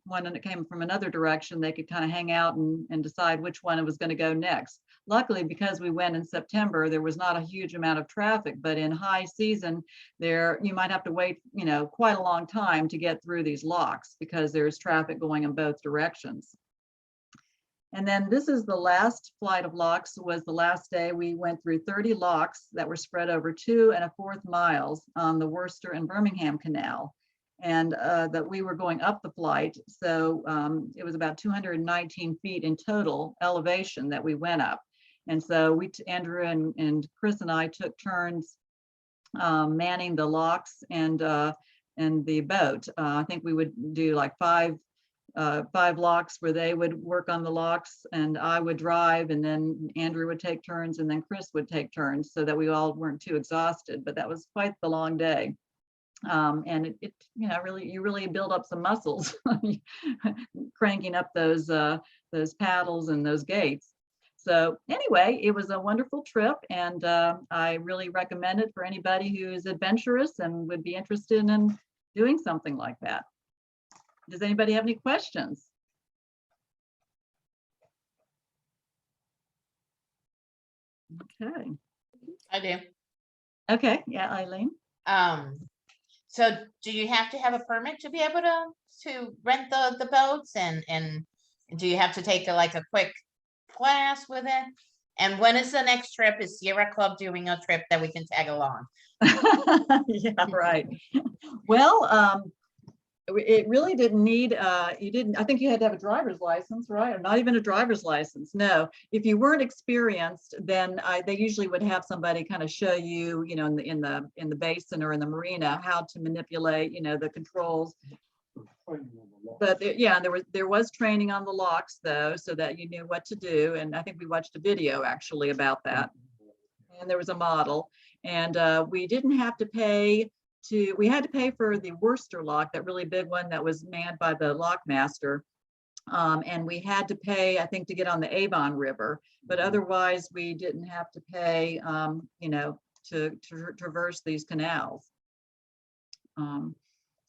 one that came from another direction, they could kind of hang out and decide which one it was going to go next. Luckily, because we went in September, there was not a huge amount of traffic, but in high season, you might have to wait, quite a long time to get through these locks because there's traffic going in both directions. And then this is the last flight of locks. Was the last day. We went through 30 locks that were spread over 2 1/4 miles on the Worcester and Birmingham Canal. And that we were going up the flight. So it was about 219 feet in total elevation that we went up. And so Andrew and Chris and I took turns manning the locks and the boat. I think we would do like five locks where they would work on the locks and I would drive, and then Andrew would take turns, and then Chris would take turns so that we all weren't too exhausted. But that was quite the long day. And you really build up some muscles cranking up those paddles and those gates. So anyway, it was a wonderful trip, and I really recommend it for anybody who is adventurous and would be interested in doing something like that. Does anybody have any questions? Okay. I do. Okay, yeah, Eileen. So do you have to have a permit to be able to rent the boats, and do you have to take a quick class with it? And when is the next trip? Is Sierra Club doing a trip that we can tag along? Yeah, right. Well, it really didn't need, I think you had to have a driver's license, right? Or not even a driver's license. No, if you weren't experienced, then they usually would have somebody kind of show you, in the basin or in the marina, how to manipulate, the controls. But there was training on the locks though, so that you knew what to do. And I think we watched a video actually about that. And there was a model, and we didn't have to pay we had to pay for the Worcester lock, that really big one that was manned by the lockmaster. And we had to pay, I think, to get on the Avon River, but otherwise we didn't have to pay, to traverse these canals.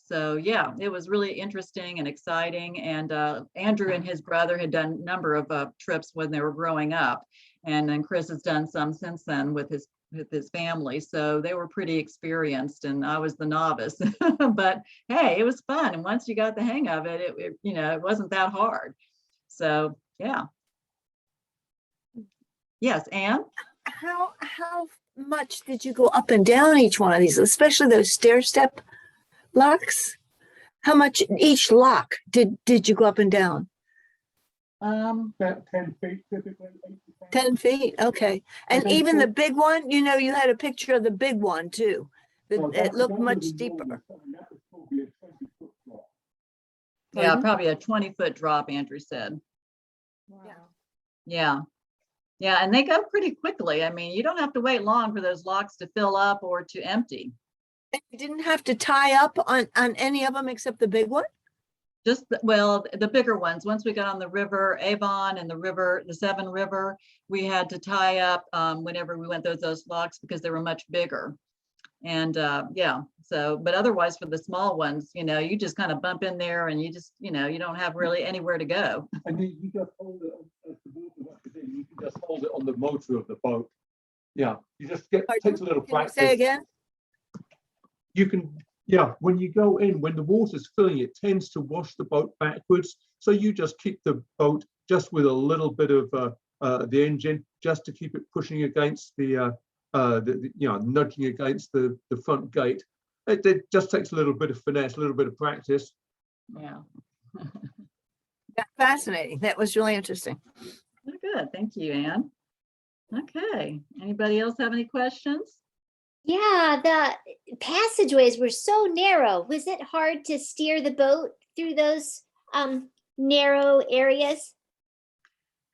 So yeah, it was really interesting and exciting. And Andrew and his brother had done a number of trips when they were growing up. And then Chris has done some since then with with his family. So they were pretty experienced and I was the novice, but hey, it was fun. And once you got the hang of it, it wasn't that hard. So yeah. Yes, Anne? How much did you go up and down each one of these, especially those stair step locks? How much each lock did you go up and down? About 10 feet typically. 10 feet, okay. And even the big one, you had a picture of the big one too. It looked much deeper. Yeah, probably a 20-foot drop, Andrew said. Yeah. Yeah, and they go pretty quickly. I mean, you don't have to wait long for those locks to fill up or to empty. You didn't have to tie up on any of them except the big one? Just, the bigger ones. Once we got on the river, Avon and the Severn River, we had to tie up whenever we went those locks because they were much bigger. And yeah, so, but otherwise for the small ones, you just kind of bump in there and you just, you don't have really anywhere to go. And you just hold it, as the water rushes in, you can just hold it on the motor of the boat. Yeah, you just takes a little practice. Say again? You can, yeah, when you go in, when the water's filling, it tends to wash the boat backwards. So you just keep the boat just with a little bit of the engine, just to keep it pushing against the nudging against the front gate. It just takes a little bit of finesse, a little bit of practice. Yeah. Yeah, fascinating. That was really interesting. Good. Thank you, Anne. Okay. Anybody else have any questions? Yeah, the passageways were so narrow. Was it hard to steer the boat through those narrow areas?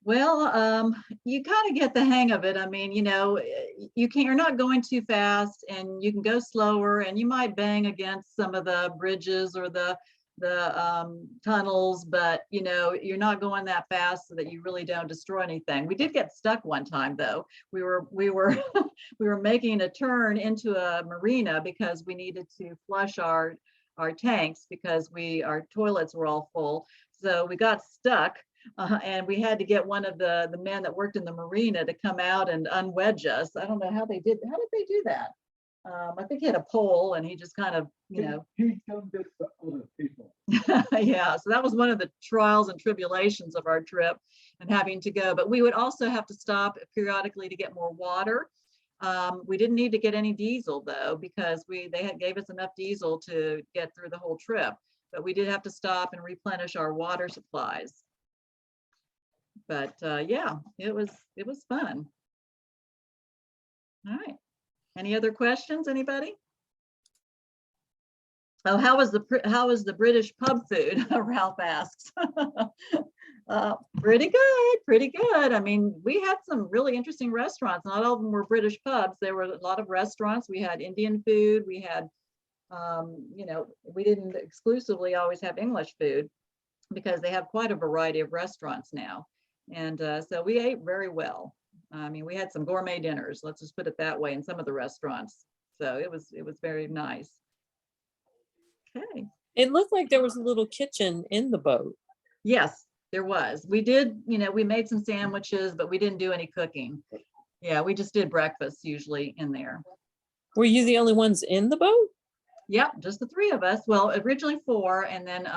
Well, you kind of get the hang of it. I mean, you're not going too fast and you can go slower and you might bang against some of the bridges or the tunnels, but you're not going that fast so that you really don't destroy anything. We did get stuck one time though. We were we were making a turn into a marina because we needed to flush our tanks because our toilets were all full. So we got stuck. And we had to get one of the men that worked in the marina to come out and unwedge us. I don't know how they did. How did they do that? I think he had a pole and he just kind of, He's done this for other people. Yeah. So that was one of the trials and tribulations of our trip and having to go. But we would also have to stop periodically to get more water. We didn't need to get any diesel though, because they gave us enough diesel to get through the whole trip. But we did have to stop and replenish our water supplies. But yeah, it was fun. All right. Any other questions, anybody? Oh, how was the British pub food? Ralph asks. Pretty good. I mean, we had some really interesting restaurants. Not all of them were British pubs. There were a lot of restaurants. We had Indian food. We had, we didn't exclusively always have English food because they have quite a variety of restaurants now. And so we ate very well. I mean, we had some gourmet dinners, let's just put it that way, in some of the restaurants. So it was very nice. Okay. It looked like there was a little kitchen in the boat. Yes, there was. We did, we made some sandwiches, but we didn't do any cooking. Yeah, we just did breakfast usually in there. Were you the only ones in the boat? Yep, just the three of us. Well, originally four, and then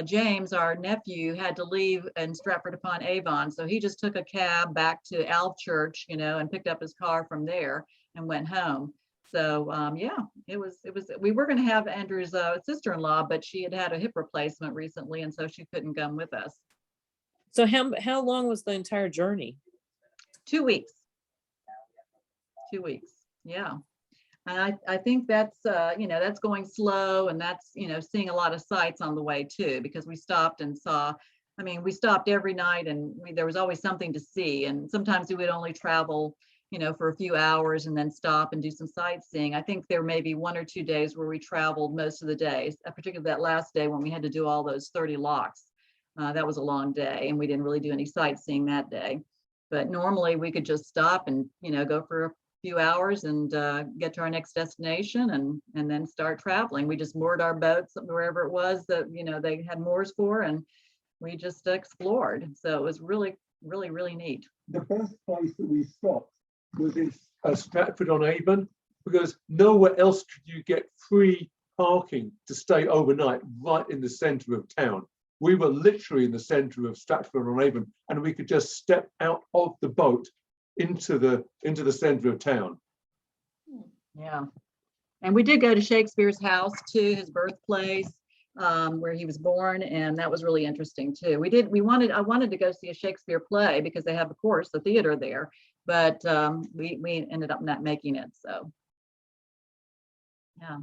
James, our nephew, had to leave in Stratford-upon-Avon, so he just took a cab back to Alv Church, and picked up his car from there and went home. So yeah, it was. We were going to have Andrew's sister-in-law, but she had a hip replacement recently, and so she couldn't come with us. So how long was the entire journey? 2 weeks. 2 weeks. Yeah. And I think that's, that's going slow, and that's, seeing a lot of sights on the way too, because we stopped and we stopped every night and there was always something to see. And sometimes we would only travel, for a few hours and then stop and do some sightseeing. I think there may be 1 or 2 days where we traveled most of the days, particularly that last day when we had to do all those 30 locks. That was a long day and we didn't really do any sightseeing that day. But normally we could just stop and, go for a few hours and get to our next destination and then start traveling. We just moored our boats wherever it was that they had moors for, and we just explored. So it was really, really, really neat. The first place that we stopped was in Stratford on Avon, because nowhere else could you get free parking to stay overnight right in the center of town. We were literally in the center of Stratford on Avon, and we could just step out of the boat into the center of town. Yeah. And we did go to Shakespeare's house too, his birthplace, where he was born, and that was really interesting too. I wanted to go see a Shakespeare play because they have, of course, the theater there, but we ended up not making it. So, yeah.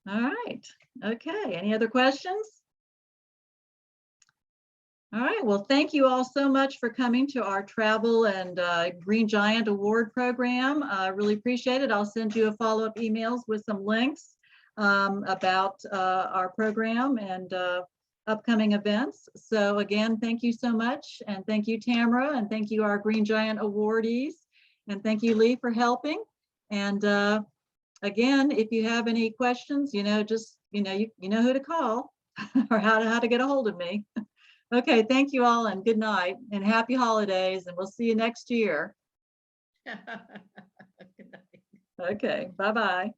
All right. Okay. Any other questions? All right. Well, thank you all so much for coming to our Travel and Green Giant Award program. I really appreciate it. I'll send you a follow-up emails with some links about our program and upcoming events. So again, thank you so much. And thank you, Tamara, and thank you, our Green Giant awardees. And thank you, Lee, for helping. And again, if you have any questions, just, you know who to call or how to get a hold of me. Okay, thank you all and good night and happy holidays, and we'll see you next year. Okay, bye-bye.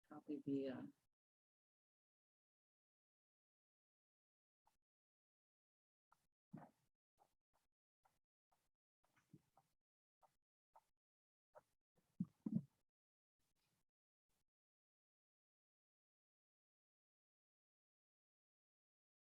Probably be